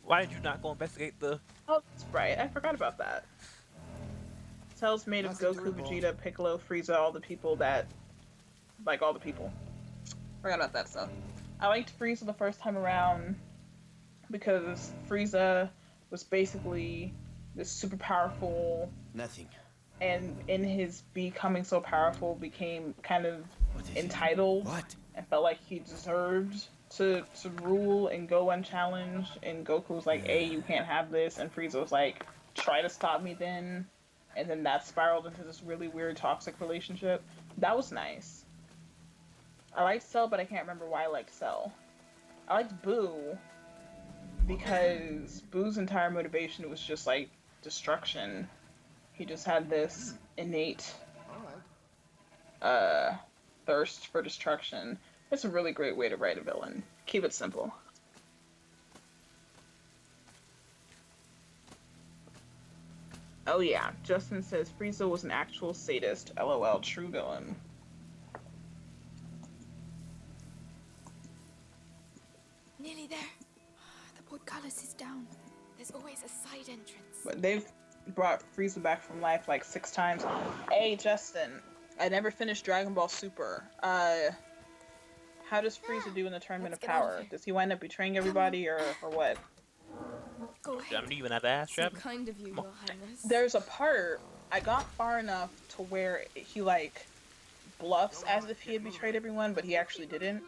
Why did you not go investigate the... Oh, that's right. I forgot about that. Cell's made of Goku, Vegeta, Piccolo, Frieza, all the people that... Like, all the people. Forgot about that stuff. I liked Frieza the first time around because Frieza was basically this super powerful... Nothing. And in his becoming so powerful, became kind of entitled. What? And felt like he deserved to rule and go unchallenged. And Goku was like, hey, you can't have this. And Frieza was like, try to stop me then. And then that spiraled into this really weird toxic relationship. That was nice. I liked Cell, but I can't remember why I liked Cell. I liked Boo. because Boo's entire motivation was just like destruction. He just had this innate All right. thirst for destruction. It's a really great way to write a villain. Keep it simple. Oh yeah, Justin says Frieza was an actual sadist. LOL, true villain. Nearly there. The portcullis is down. There's always a side entrance. But they've brought Frieza back from life like 6 times. Hey Justin, I never finished Dragon Ball Super. How does Frieza do in the Tournament Let's of get out of Power? here. Does he wind up betraying everybody or what? Go Damn, ahead. do you even have to ask, So Jab? kind of you, Your Highness. There's a part I got far enough to where he like bluffs as if he had betrayed everyone, but he actually didn't.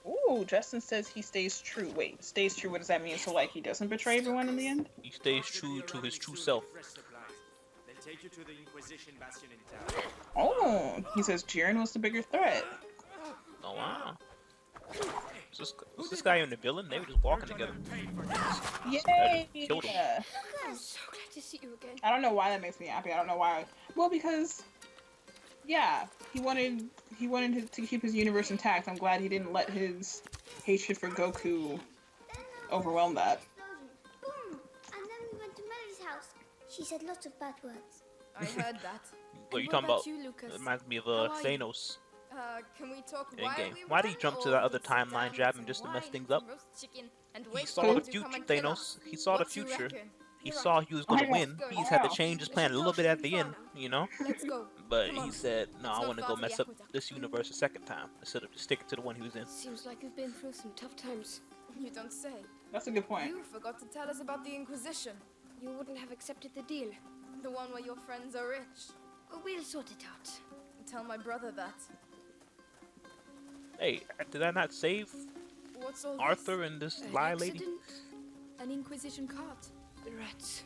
Ooh, Justin says he stays true. Wait, stays true, what does that mean? So like he doesn't betray everyone in the end? He stays true to his true self. Then take you to the Inquisition bastion in town. Oh, he says Jiren was the bigger threat. Oh wow. Was this guy even the villain? They were just walking together. Yay! Killed him. I'm so glad to see you again. I don't know why that makes me happy. I don't know why. Well, because yeah, he wanted to keep his universe intact. I'm glad he didn't let his hatred for Goku overwhelm that. Boom! And then we went to Mary's house. She said lots of bad words. I heard that. What are you And talking about? you, Lucas? It reminds me of How are you? Thanos Can we talk in while game. we Why did he run, jump to or that other sit down timeline, with Jasmine, some just to mess wine, things up? roast chicken, and He wait saw for the him to future, come and kill Thanos. us? He saw the What you future. reckon? He You're saw right. he was gonna I know. win. He just had to change his plan a little bit at the end, you know? Let's go. But Come he on. said, no, It's I not want to far go to the mess up aqueduct. this universe a second time instead of just sticking to the one he was in. Seems like you've been through some tough times. You don't say. That's a good point. You forgot to tell us about the Inquisition. You wouldn't have accepted the deal. The one where your friends are rich. We'll sort it out. Tell my brother that. Hey, did I not save What's all Arthur this? and this An lie lady? accident? An Inquisition cart. Rats.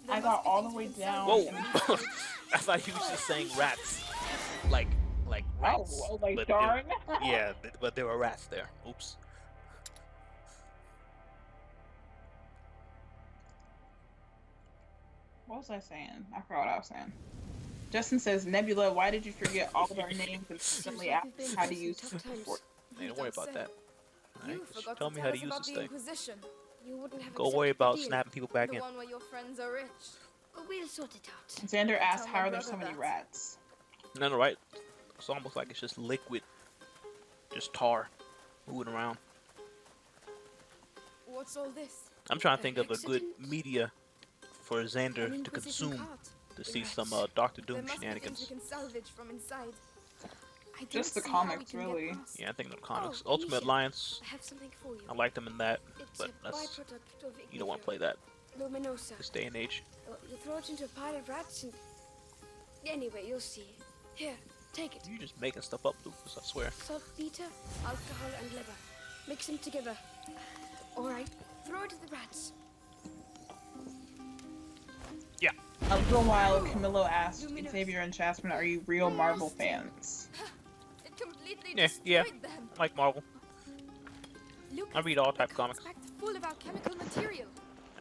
I got all the way down. Whoa! I thought he was just saying rats, like rats. Oh, like but darn. yeah, but there were rats there. Oops. What was I saying? I forgot what I was saying. Justin says, Nebula, why did you forget all of our names and consistently ask how to use support? Hey, don't worry about that. Alright, You just forgot tell to me tell how to us use about this the thing. Inquisition. You wouldn't have Go worry accepted the about deal. snapping people back The in. one where your friends are rich. We'll sort it out. Xander asked, Tell how my are there so brother many that. rats? No, right? It's almost like it's just liquid, just tar, moving around. What's all this? I'm trying to think of a good Accident? media for An Xander to Inquisition consume cart. to see Rats. some Doctor There Doom must be things we shenanigans. can salvage from inside. I don't Just the see how we comics, can get really. past. Yeah, I think the comics. Oh, Ultimate Misha. Alliance. I have something for you. I like them in that, It's but a that's byproduct of you don't want to play that Luminosa. this day and age. You throw it into a pile of rats and... Anyway, you'll see. Here, take it. You're just making stuff up, Lucas. I swear. Saltpeter, alcohol, and liver. Mix them together. Alright, throw it at the rats. Yeah. A little while, Camillo asked Xavier and Jasmine, are you real Marvel fans? It completely Yeah. destroyed them. I like Marvel. Look, I read all the type of comics. cart's packed full of alchemical material.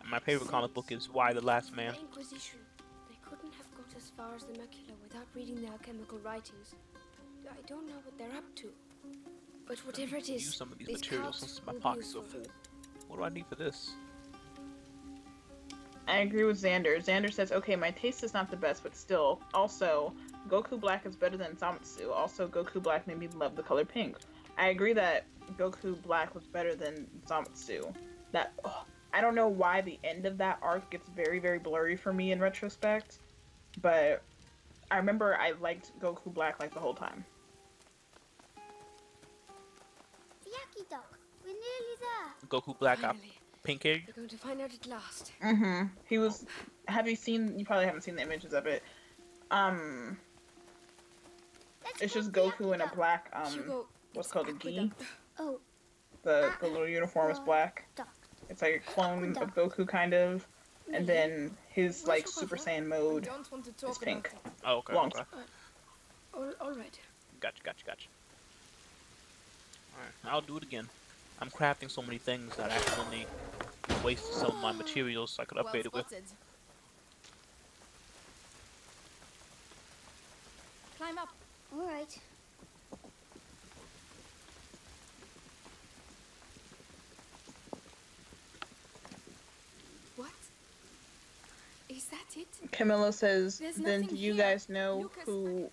My favorite comic book is Why the Last Man. The Inquisition. They couldn't have got as far as the macula without reading the alchemical writings. I don't know what they're up to. But whatever it is, Use some of these these materials carts since my will be pockets are useful. full. What do I need for this? I agree with Xander. Xander says, okay, my taste is not the best, but still. Also, Goku Black is better than Zamatsu. Also, Goku Black made me love the color pink. I agree that Goku Black was better than Zamatsu. I don't know why the end of that arc gets very, very blurry for me in retrospect, but I remember I liked Goku Black like the whole time. Yaki Doc, we're nearly there. Goku Black got Finally, pink hair. we're going to find out at last. Mm-hmm. He was... You probably haven't seen the images of it. It's just Goku in a black, Hugo, what's it's called a aqueduct. gi. Oh, The little uniform is black. Doc. It's like a clone of Goku, kind of. And then his, like, Super Saiyan I mode don't want to is talk pink. about it. Oh, okay. Long Okay. All right. Gotcha. Alright, I'll do it again. I'm crafting so many things that I accidentally wasted some of my materials I could upgrade it with. Climb up. All right. What? Is that it? Camilla says, There's then do nothing you here. guys know Lucas, who Don't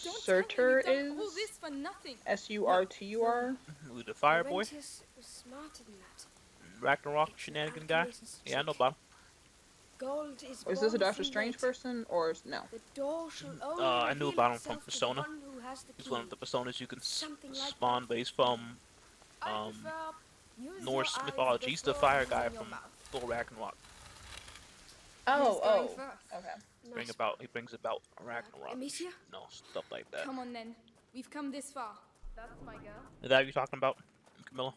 tell me Surtur we've done all is? this for nothing. Surtur? Who, the fire boy? Laurentius was smarter than that. Ragnarok It's shenanigan guy? alchemist's Yeah, I know trick. about him. Gold is Or is this a born Doctor from Strange lead. person, or no? The door shall only I knew reveal about him from itself to the Persona. one who has the He's one of key. the personas you can Something like spawn, that. but he's from I prefer use Norse your eyes mythology. He's the before fire using guy your from mouth. Thor Ragnarok. Oh, going oh. first? Okay. He brings about Ragnarok. Amicia? No, stuff like that. Come on then. We've come this far. That's my girl. Is that what you're talking about, Camilla?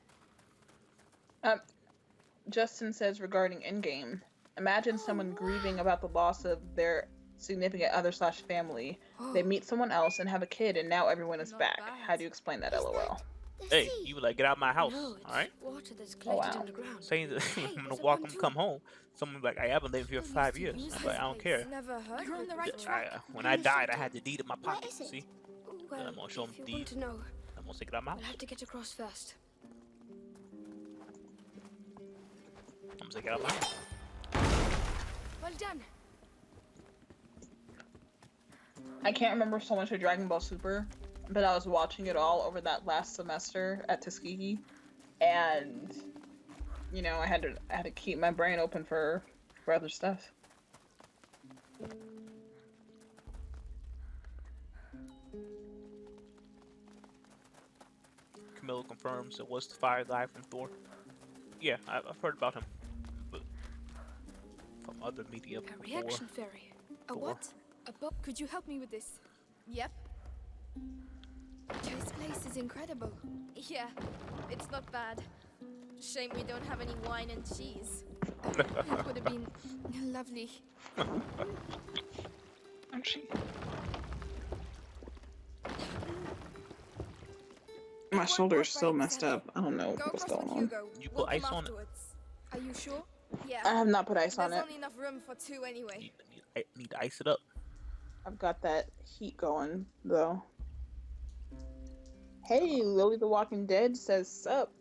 Justin says regarding Endgame, imagine someone grieving about the loss of their significant other slash family. They meet someone else and have a kid, and now everyone is Not back. bad. How do you explain that, LOL? The Hey, sea. you were like, get out of my house, No, it's alright? water that's Oh, collected wow. underground. Saying that Hey, I'm gonna there's a walk him, pontoon. come home. Someone like, I haven't lived here for 5 years. I'm like, I don't care. Never heard You're of on it the right before. track. When I died, I had the deed in my Where pocket. is it? See? Well, I'm gonna show him if you the want to know, I'm gonna take it out of my we'll house. have to get across first. I'm gonna take it out of my house. Well done. I can't remember so much of Dragon Ball Super, but I was watching it all over that last semester at Tuskegee, and you know, I had to keep my brain open for other stuff. Camilla confirms it was the fire guy from Thor. Yeah, I've heard about him, but from other media A before. reaction fairy. A Thor. what? A book? Could you help me with this? Yep. This place is incredible. Yeah, it's not bad. Shame we don't have any wine and cheese. It would have been lovely. Actually, my shoulder is so messed up. I don't know Go what's across going with on. Hugo. You put We'll ice come on it? afterwards. Are you sure? Yeah. I have not put ice on There's it. only enough room for two anyway. Need to ice it up. I've got that heat going though. Hey, Lily the Walking Dead says sup.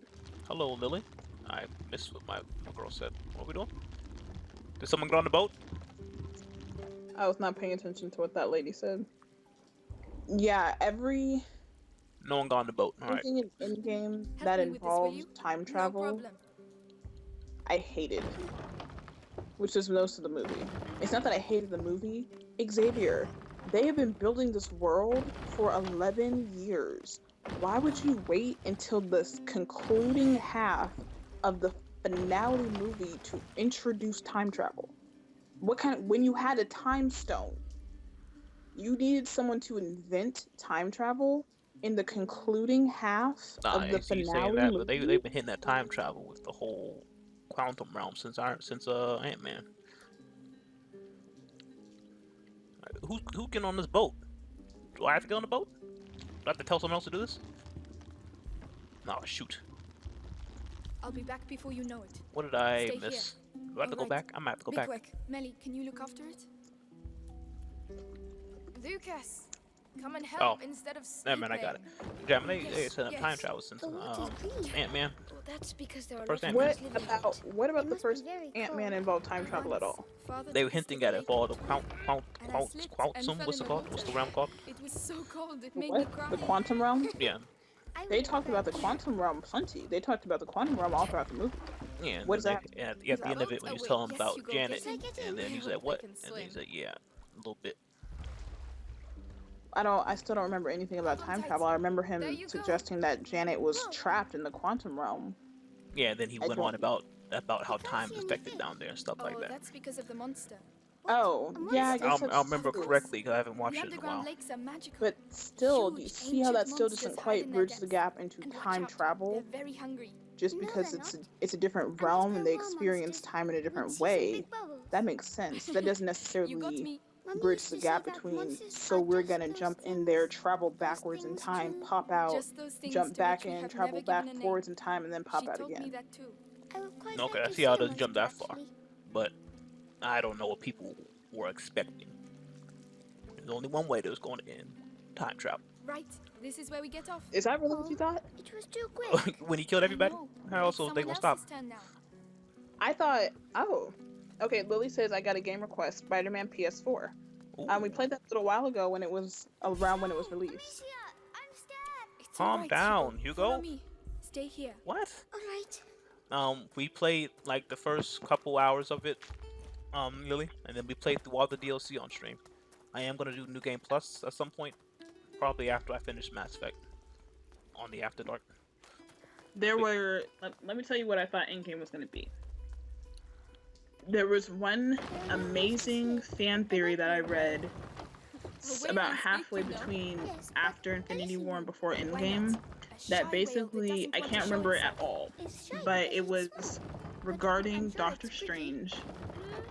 Hello, Lily. I missed what my girl said. What are we doing? Did someone get on the boat? I was not paying attention to what that lady said. Yeah, every No one got on the boat. All right. anything in Endgame Help that me with this, will involves you? time No travel, problem. I hated. Which is most of the movie. It's not that I hated the movie. Xavier, they have been building this world for 11 years. Why would you wait until the concluding half of the finale movie to introduce time travel? When you had a time stone, you needed someone to invent time travel in the concluding half Nah, of I the ain't see you finale saying that, movie? but they've been hitting that time travel with the whole quantum realm since Ant-Man. Who get on this boat? Do I have to get on the boat? Do I have to tell someone else to do this? No, shoot. I'll be back before you know it. What did I Stay miss? Do I have to go Alright. back? I might have to go Be back. quick. Melly, can you look after it? Lucas, come and help instead of Never mind, I got it. Yeah, they set up yes. time travel since The water's green. Ant-Man. Well, that's because there are First lots of Ant-Man. What things living in it. about It the must be first very Ant-Man cold. involved time travel at all? Father They were took us to hinting the at it lake for the and I slipped and quantum. fell What's in it the called? What's the water. realm called? It was so cold, it made me What? cry. The quantum realm? Yeah, I They would talked about the bet. quantum realm plenty. They talked about the quantum realm all throughout the movie. yeah. And What then does they- at the end of it, when he was Wait, telling yes, about you go Janet, get it. and then he I said hope I what? can And then he swim. said yeah, a little bit. I still don't remember anything about time travel. I remember him There you go. suggesting that Janet was trapped in the quantum realm. Yeah, and then he I went on don't- about how can't time's see affected anything. down there and stuff Oh, like that. that's because of the monster. Oh, yeah, I I guess don't, that's I don't remember true. correctly because I haven't The watched it in a underground while. lakes are magical. But still, do you Huge, see how ancient that still monsters doesn't hide quite in their bridge the depths. gap into And watch time out, travel? They're very hungry. Just No, because they're it's a different And realm if and they there were experience monsters, time in a we'd different see some way. big bubbles. That makes sense. That doesn't You got necessarily me. Mummy, bridge used the to gap say that between, monsters so are we're just gonna those jump in things. there, travel Those backwards in things time, too. pop out, Just those things jump to back which we in, have travel never back given a name. forwards in time, and then pop She out told me again. that too. I would quite Okay, like I to see how it see a doesn't jump monster, that far, actually. but I don't know what people were expecting. There's only one way that was going to end: time travel. Right, this is where we get off. Is that really what you thought? It was too quick. When he killed everybody, I know, how but else it's was they someone gonna else's stop? turn now. I thought, oh, okay. Lily says I got a game request: Spider-Man PS4. We Ooh, played that a little while ago when it was around when it was released. Amicia, I'm scared. It's Calm alright, down, Follow Hugo. me. Stay here. What? All right. We played like the first couple hours of it, Lily, and then we played through all the DLC on stream. I am gonna do New Game Plus at some point, probably after I finish Mass Effect on the After Dark. There were, let me tell you what I thought Endgame was going to be. There was one amazing fan theory that I read about halfway between after Infinity War and before Endgame, that basically, I can't remember it at all, but it was regarding Doctor Strange.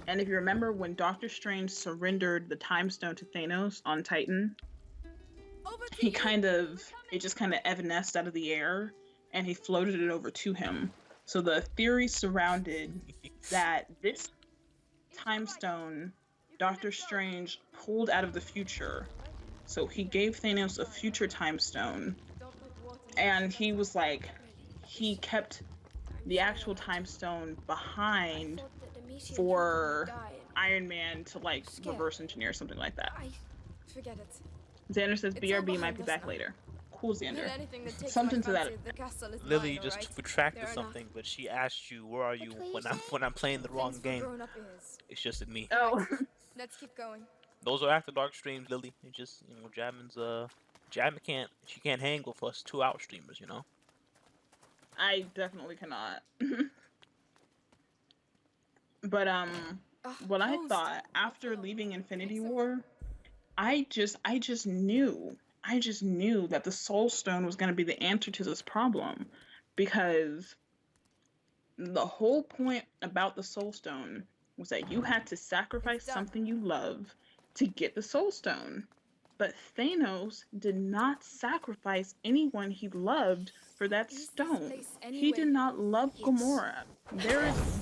And if you remember when Doctor Strange surrendered the Time Stone to Thanos on Titan, he it just kind of evanesced out of the air, and he floated it over to him. So the theory surrounded that this Time Stone, Doctor Strange pulled out of the future. So he gave Thanos a future Time Stone, and he was like, he kept the actual Time Stone behind for Iron Man to like reverse engineer or something like that. Forget it. Xander says It's BRB all might behind be us back now. later. Cool, And Xander. anything that takes Something my to that fancy, the castle is Lily mine, just alright? retracted Fair something, enough. but she asked you, "Where are you What were you when saying? I'm playing the wrong Thanks for game?" grown-up ears. It's just in me. Oh, Let's keep going. Those are After Dark streams, Lily. It's just Jasmine can't hang with us 2 hour streamers, you know. I definitely cannot. But what I Toast. thought after leaving Infinity War, I just knew that the Soul Stone was going to be the answer to this problem, because the whole point about the Soul Stone was that you had to sacrifice It's done. something you love to get the Soul Stone. But Thanos did not sacrifice anyone he loved for that Is this stone. place He did anyway? not love Yes. Gamora.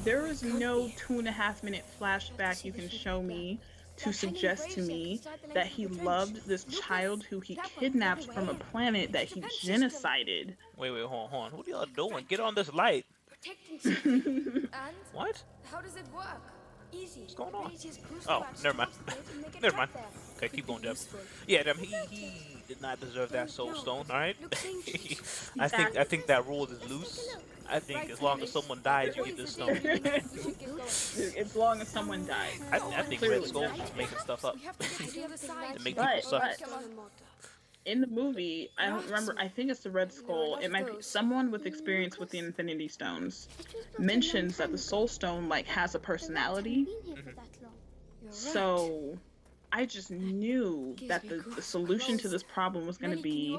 There is Could no be. 2.5 minute flashback you can show me to suggest to me that he loved this child who he kidnapped from a planet that he genocided. Wait, hold on. What are y'all doing? Get on this light. Protecting something. And What? how does it work? Easy. What's going on? Just Oh, never mind. Never mind. Okay, keep going, Jeff. Yeah, he did not deserve that Soul Stone. All right. I think that rule is loose. I think as long as someone dies, you get this stone. As long as someone dies. I think Red Skull's just making stuff up We have to get to the other side. to make people suffer. In the movie, I don't remember, I think it's the Red Skull, it might be someone with experience with the Infinity Stones mentions that the Soul Stone like has a personality. So I just knew that the solution to this problem was going to be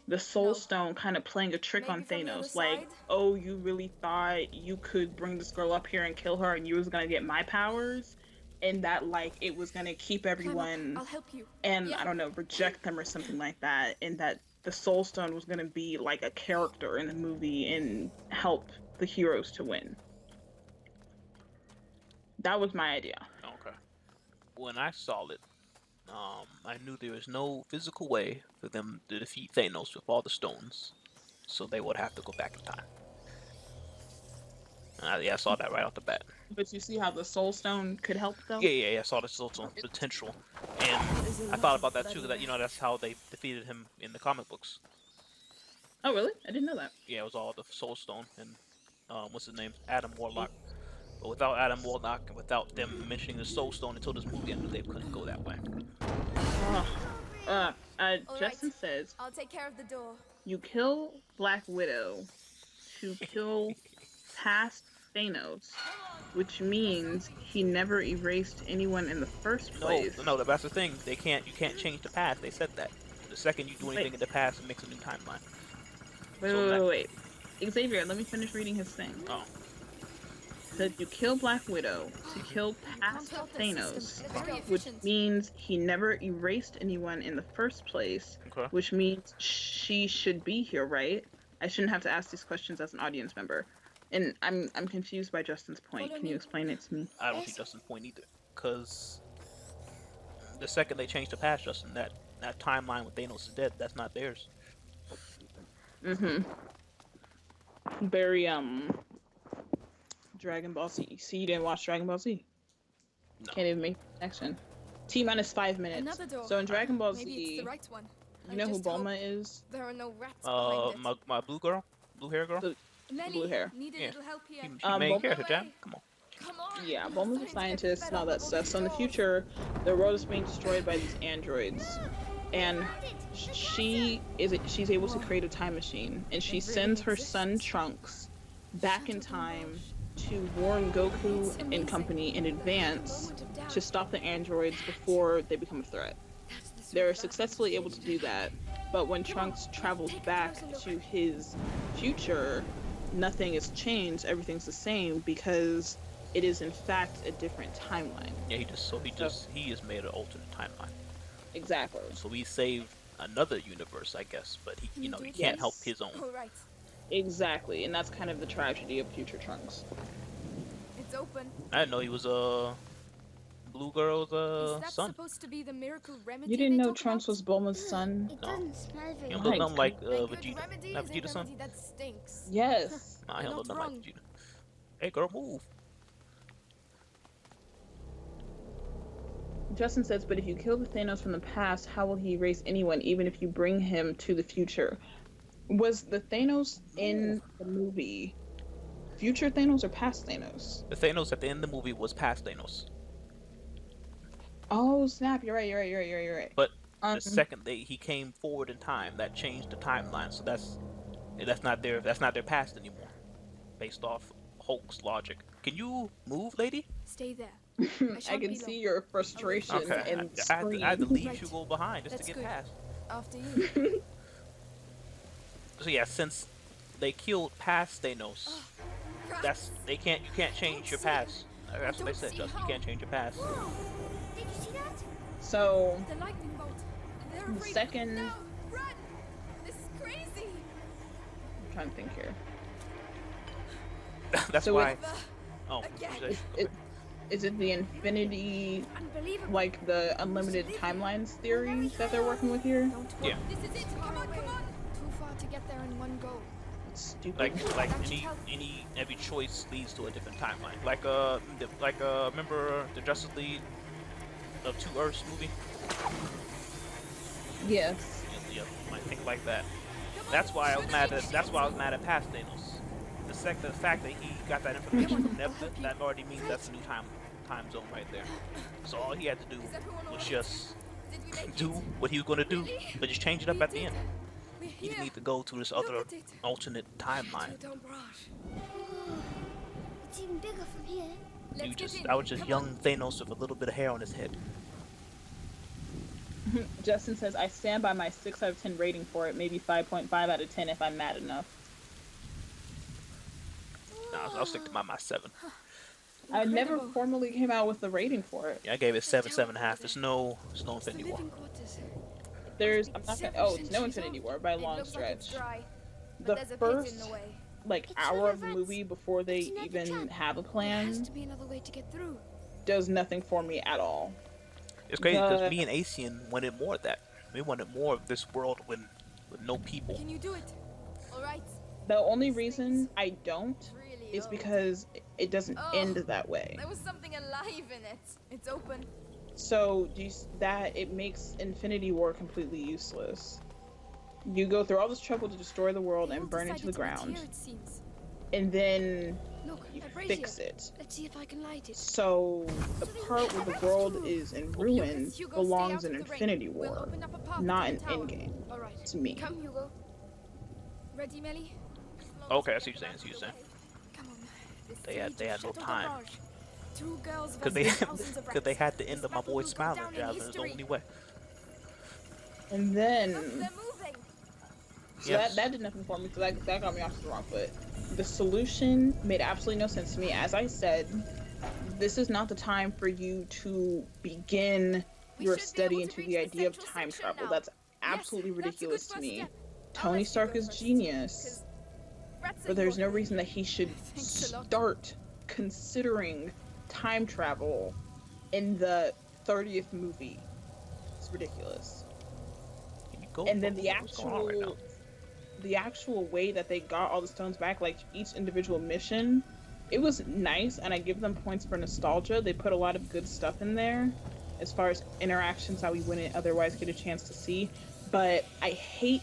the Soul Stone kind of playing a trick on Thanos, like, oh, you really thought you could bring this girl up here and kill her and you was going to get my powers? And that like it was going to keep everyone I'll help you. and I don't know, reject them or something like that, and that the Soul Stone was going to be like a character in the movie and help the heroes to win. That was my idea. Okay. When I saw it, I knew there was no physical way for them to defeat Thanos with all the stones, so they would have to go back in time. Yeah, I saw that right off the bat. But you see how the Soul Stone could help though? Yeah, I saw the Soul Stone potential, and I thought about that too. That that's how they defeated him in the comic books. Oh really? I didn't know that. Yeah, it was all the Soul Stone and what's his name, Adam Warlock. But without Adam Warlock and without them mentioning the Soul Stone until this movie, I knew they couldn't go that way. Justin says I'll take care of the door. you kill Black Widow to kill past Thanos, which means he never erased anyone in the first place. No, that's the thing. You can't change the past. They said that. The second you do anything in the past, it makes a new timeline. Wait. Xavier, let me finish reading his thing. Oh. said you kill Black Widow to kill past Thanos, which means he never erased anyone in the first place, Okay. which means she should be here, right? I shouldn't have to ask these questions as an audience member. And I'm confused by Justin's point. Can you explain it to me? I don't see Justin's point either, because the second they change the past, Justin, that timeline with Thanos is dead. That's not theirs. Mm-hmm. Very Dragon Ball Z. See, you didn't watch Dragon Ball Z. No. Can't even make the connection. T-minus 5 minutes. Another door. So in Dragon Ball Maybe Z, it's the right one. you know who Bulma is? There are no rats behind it. My blue girl, blue hair girl. Melly, blue hair. need a Yeah. little help here. She main Bulma- character, Jam. Come on. Come on. Yeah, Bulma's a scientist and all that stuff. So in the future, the world is being destroyed by these androids, and she's able to create a time machine, and she sends her son Trunks back in time to warn Goku and company in advance to stop the androids before they become a threat. They're successfully able to do that, but when Trunks travels back to his future, nothing has changed, everything's the same, because it is in fact a different timeline. Yeah, he has made an alternate timeline. Exactly. So he saved another universe, I guess, but he can't help his own. All right. Exactly, and that's kind of the tragedy of future Trunks. It's open. I didn't know he was blue girl's Is that son. supposed to be the miracle remedy? You didn't they know talk Trunks about? was Bulma's son? It No. doesn't smell very He don't good. look nothing like Good Vegeta. remedy Not is a Vegeta's son. remedy that stinks. Yes. Nah, he don't Not look nothing like wrong. Vegeta. Hey, girl, move. Justin says, but if you kill the Thanos from the past, how will he erase anyone, even if you bring him to the future? Was the Thanos in the movie future Thanos or past Thanos? The Thanos at the end of the movie was past Thanos, Oh, snap. You're right. but the second he came forward in time, that changed the timeline. So that's not their past anymore, based off Hulk's logic. Can you move, lady? Stay there. I can see your frustration Okay, and I had to leave Right. you go behind just That's to get good. past. After you. So yeah, since they killed past Thanos, you can't change your past. That's what they said, Justin. You can't change your past. Did you see that? So, The lightning bolt. They're the afraid. second... No, run! This is crazy. I'm trying to think here. That's So why. Again. Oh, Is it the infinity, Unbelievable. like the unlimited timelines theory that they're working with here? Don't Yeah. This is it. Come on. Too far to get there in one go. It's stupid. like every choice leads to a different timeline. Remember the Justice League of Two Earths movie? Yes. Yeah, I think like that. That's why I was mad at past Thanos. The fact that he got that information from Nebula, that already means that's a new time zone right there. So all he had to do was just Did we make do it? what he was gonna do, but just change it up We at the did end. We're He here. didn't need to go to this Look other at it. alternate timeline. Don't rush. It's even bigger from here. Let's get in. I was just Come young on. Thanos with a little bit of hair on his head. Justin says, I stand by my 6 out of 10 rating for it, maybe 5.5 out of 10 if I'm mad enough. Nah, I'll stick to my 7. I never Incredible. formally came out with the rating for it. Yeah, I gave it 7.5. There's no Infinity War. Living quarters. I'm not gonna, it's no Infinity War by a It long looks like it's stretch. dry, but The there's a pit in first, the way. like, It's hour full of of the rats. movie before they It's another even trap. have a There has plan to be another way to get through. does nothing for me at all. It's crazy because The- me and Asian wanted more of that. We wanted more of this world with no people. Can you do it? All right. The only reason I don't Really is old. because it doesn't Oh. end that way. There was something alive in it. It's open. So that it makes Infinity War completely useless. You go through all this trouble to destroy the world They and all burn it to the decided to meet ground, here, it seems. and then Look, you a brazier. fix it. Let's see if I can light it. So the part where the world is in ruins Hugo, belongs stay in out of the rain. Infinity We'll War, open up a path not to in the tower. Endgame, All right. to me. Come, Hugo. Ready, Melly? Okay, I see what you're saying. Come on. This They had leads to no Chateau time. Barrage. Two girls Because they, versus thousands of cause they rats. had to end This up my battle boy will go smiling down in job, and it's the history. only way. And then Look, they're moving. So Yes. that did nothing for me. So that got me off the wrong foot. The solution made absolutely no sense to me. As I said, this is not the time for you to begin your study into the idea of time travel. That's absolutely ridiculous to me. Tony Stark is genius, but there's no reason that he should start considering time travel in the 30th movie. It's ridiculous. And then the actual way that they got all the stones back, like each individual mission, it was nice, and I give them points for nostalgia. They put a lot of good stuff in there as far as interactions that we wouldn't otherwise get a chance to see. But I hate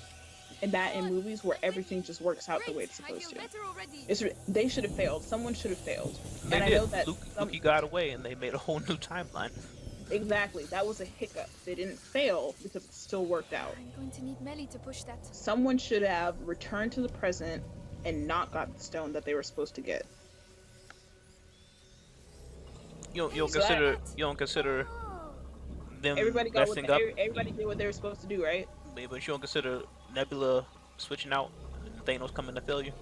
that in movies where everything just works out the way it's supposed to. They should have failed. Someone should have failed. They and did. I know that Loki got away, and they made a whole new timeline. Exactly. That was a hiccup. They didn't fail because it still worked out. I'm going to need Melly to push that. Someone should have returned to the present and not got the stone that they were supposed to get. You don't consider them Everybody messing up. Everybody did what they were supposed to do, right? But you don't consider Nebula switching out and Thanos coming to failure.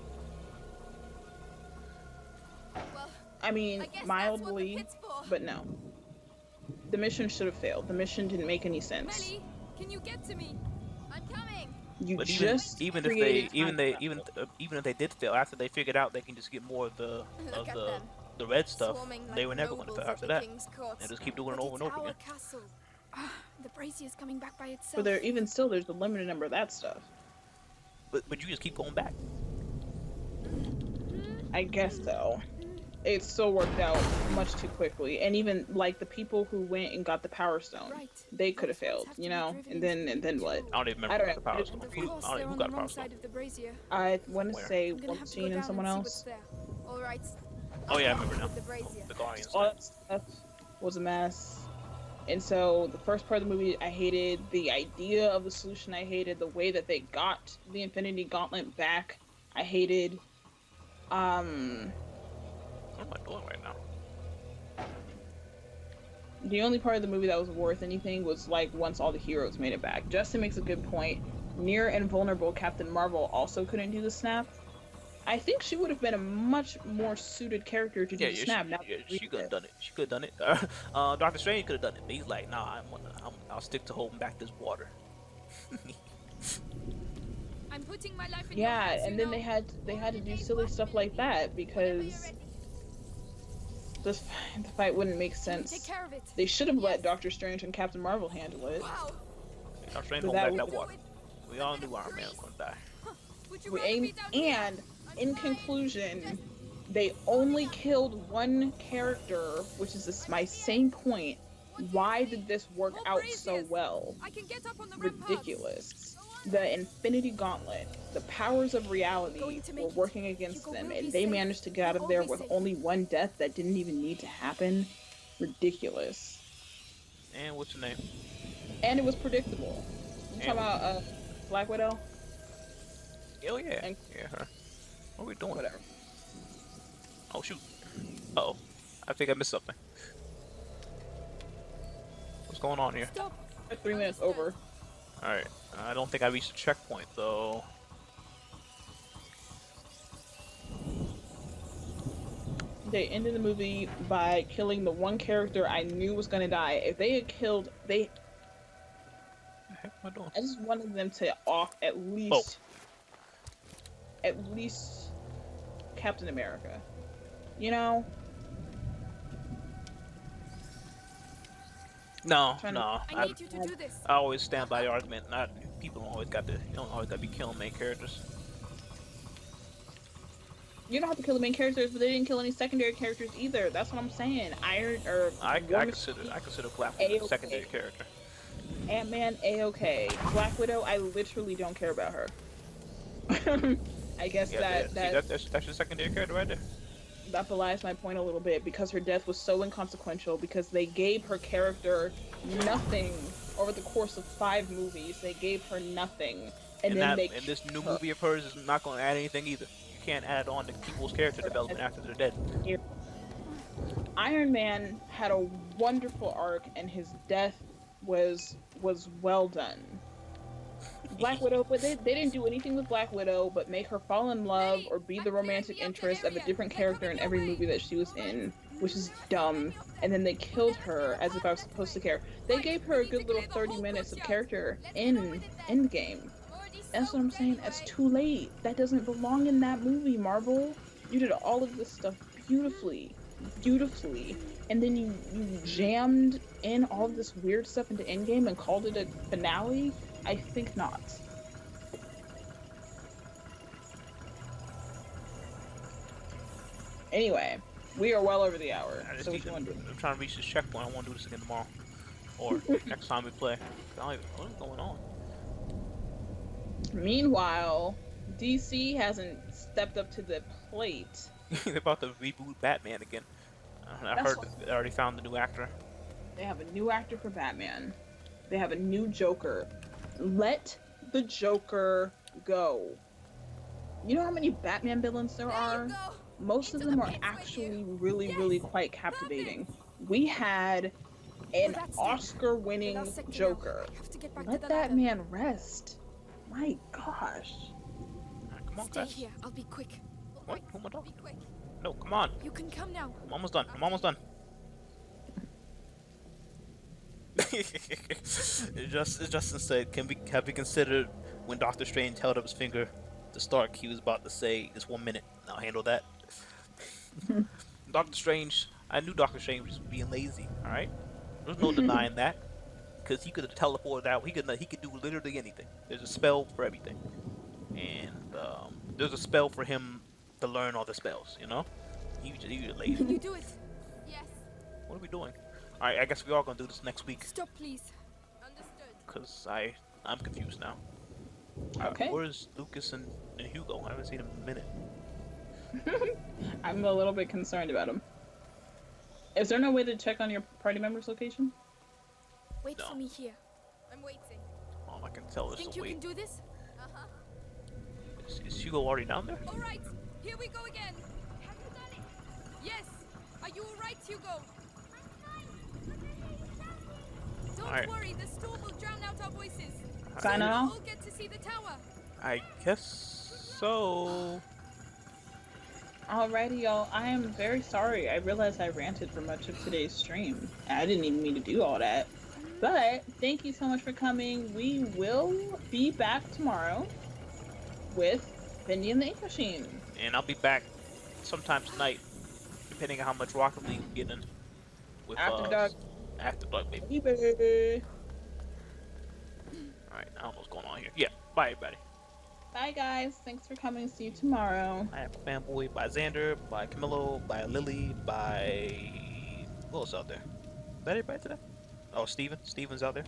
Well, I mean, mildly, but no. The mission should have failed. The mission didn't make any sense. Melly, can you get to me? I'm coming. You But just even if they did fail, after they figured out they can just get more of the red stuff, they were never going to fail after that. And just keep doing it over and over again. Castle. The Brazier's coming back by itself. But there, even still, there's a limited number of that stuff. But you just keep going back. I guess so. It still worked out much too quickly, and even like the people who went and got the Power Stone, they could have failed, you know. And then what? I don't even remember the Power Stone. Who got the Power Stone? I want to say Wolverine and someone else. All right. Oh yeah, I remember now. The Guardians. All that stuff was a mess. And so the first part of the movie, I hated the idea of the solution. I hated the way that they got the Infinity Gauntlet back. I hated. What am I doing right now? The only part of the movie that was worth anything was like once all the heroes made it back. Justin makes a good point. Near and vulnerable Captain Marvel also couldn't do the snap. I think she would have been a much more suited character to do the snap. She could have done it. She could have done it. Doctor Strange could have done it. But he's like, nah, I'll stick to holding back this water. I'm putting my life in your hands, and then they had to do silly stuff like that because the fight wouldn't make sense. Take care of it. They should have let Doctor Strange and Captain Marvel handle it. Wow. Doctor Strange won't back that water. We all knew Iron Man was gonna die. And in conclusion, they only killed one character, which is my same point. Why did this work out so well? Ridiculous. The Infinity Gauntlet, the powers of reality were working against them, and they managed to get out of there with only one death that didn't even need to happen. Ridiculous. And what's your name? And it was predictable. You talking about Black Widow? Oh yeah. Yeah, her. What are we doing? Whatever. Oh shoot. Uh-oh. I think I missed something. What's going on here? Stop. 3 minutes over. Alright. I don't think I reached the checkpoint though. They ended the movie by killing the one character I knew was gonna die. If they had killed What the heck am I doing? I just wanted them to off at least Captain America. You know? No. I need you to do this. I always stand by the argument. People don't always got to be killing main characters. You don't have to kill the main characters, but they didn't kill any secondary characters either. That's what I'm saying. I consider Black Widow a secondary character. Ant-Man, A-okay. Black Widow, I literally don't care about her. I guess that's your secondary character right there. That belies my point a little bit because her death was so inconsequential because they gave her character nothing over the course of 5 movies. They gave her nothing, and this new movie of hers is not going to add anything either. You can't add on to people's character development after they're dead. Iron Man had a wonderful arc, and his death was well done. Black Widow, but they didn't do anything with Black Widow but make her fall in love or be the romantic interest of a different character in every movie that she was in, which is dumb. And then they killed her as if I was supposed to care. They gave her a good little 30 minutes of character in Endgame. That's what I'm saying. That's too late. That doesn't belong in that movie, Marvel. You did all of this stuff beautifully, and then you jammed in all of this weird stuff into Endgame and called it a finale. I think not. Anyway, we are well over the hour. So what you want to do? I'm trying to reach this checkpoint. I want to do this again tomorrow, or next time we play. I don't even know what's going on. Meanwhile, DC hasn't stepped up to the plate. They're about to reboot Batman again. I heard they already found the new actor. They have a new actor for Batman. They have a new Joker. Let the Joker go. You know how many Batman villains there are? Most of them are actually really quite captivating. We had an Oscar-winning Joker. Let that man rest. My gosh. Come on, Stay guys. here. I'll be quick. What? Who am I talking? No, come on. You can come now. I'm almost done. I'm almost done. Justin said, have we considered when Doctor Strange held up his finger to Stark, he was about to say, "It's 1 minute. I'll handle that." Doctor Strange, I knew Doctor Strange was being lazy. All right, there's no denying that, because he could have teleported out. He could do literally anything. There's a spell for everything, and there's a spell for him to learn all the spells. You know, he was lazy. Can you do it? Yes. What are we doing? All right, I guess we are gonna do this next week. Stop, please. Understood. Cause I'm confused now. Okay. Where's Lucas and Hugo? I haven't seen them in a minute. I'm a little bit concerned about him. Is there no way to check on your party member's location? Wait No. for me here. I'm waiting. All I can tell is Think to you wait. can do this? Uh-huh. Is Hugo already down there? All right. Here we go again. Have you done it? Yes. Are you all right, Hugo? Don't Alright. worry. The storm will drown out our voices. Sign We'll off. all get to see the tower. I guess so. Alrighty, y'all. I am very sorry. I realized I ranted for much of today's stream. I didn't even mean to do all that. But thank you so much for coming. We will be back tomorrow with Bendy and the Ink Machine. And I'll be back sometime tonight, depending on how much Rocket League we get in. With, After dark. After dark, baby. Baby. Alright, I don't know what's going on here. Yeah, bye everybody. Bye, guys. Thanks for coming. See you tomorrow. I have a fanboy by Xander, by Camillo, by Lily, by... Who else out there? Is that everybody today? Oh, Steven. Steven's out there.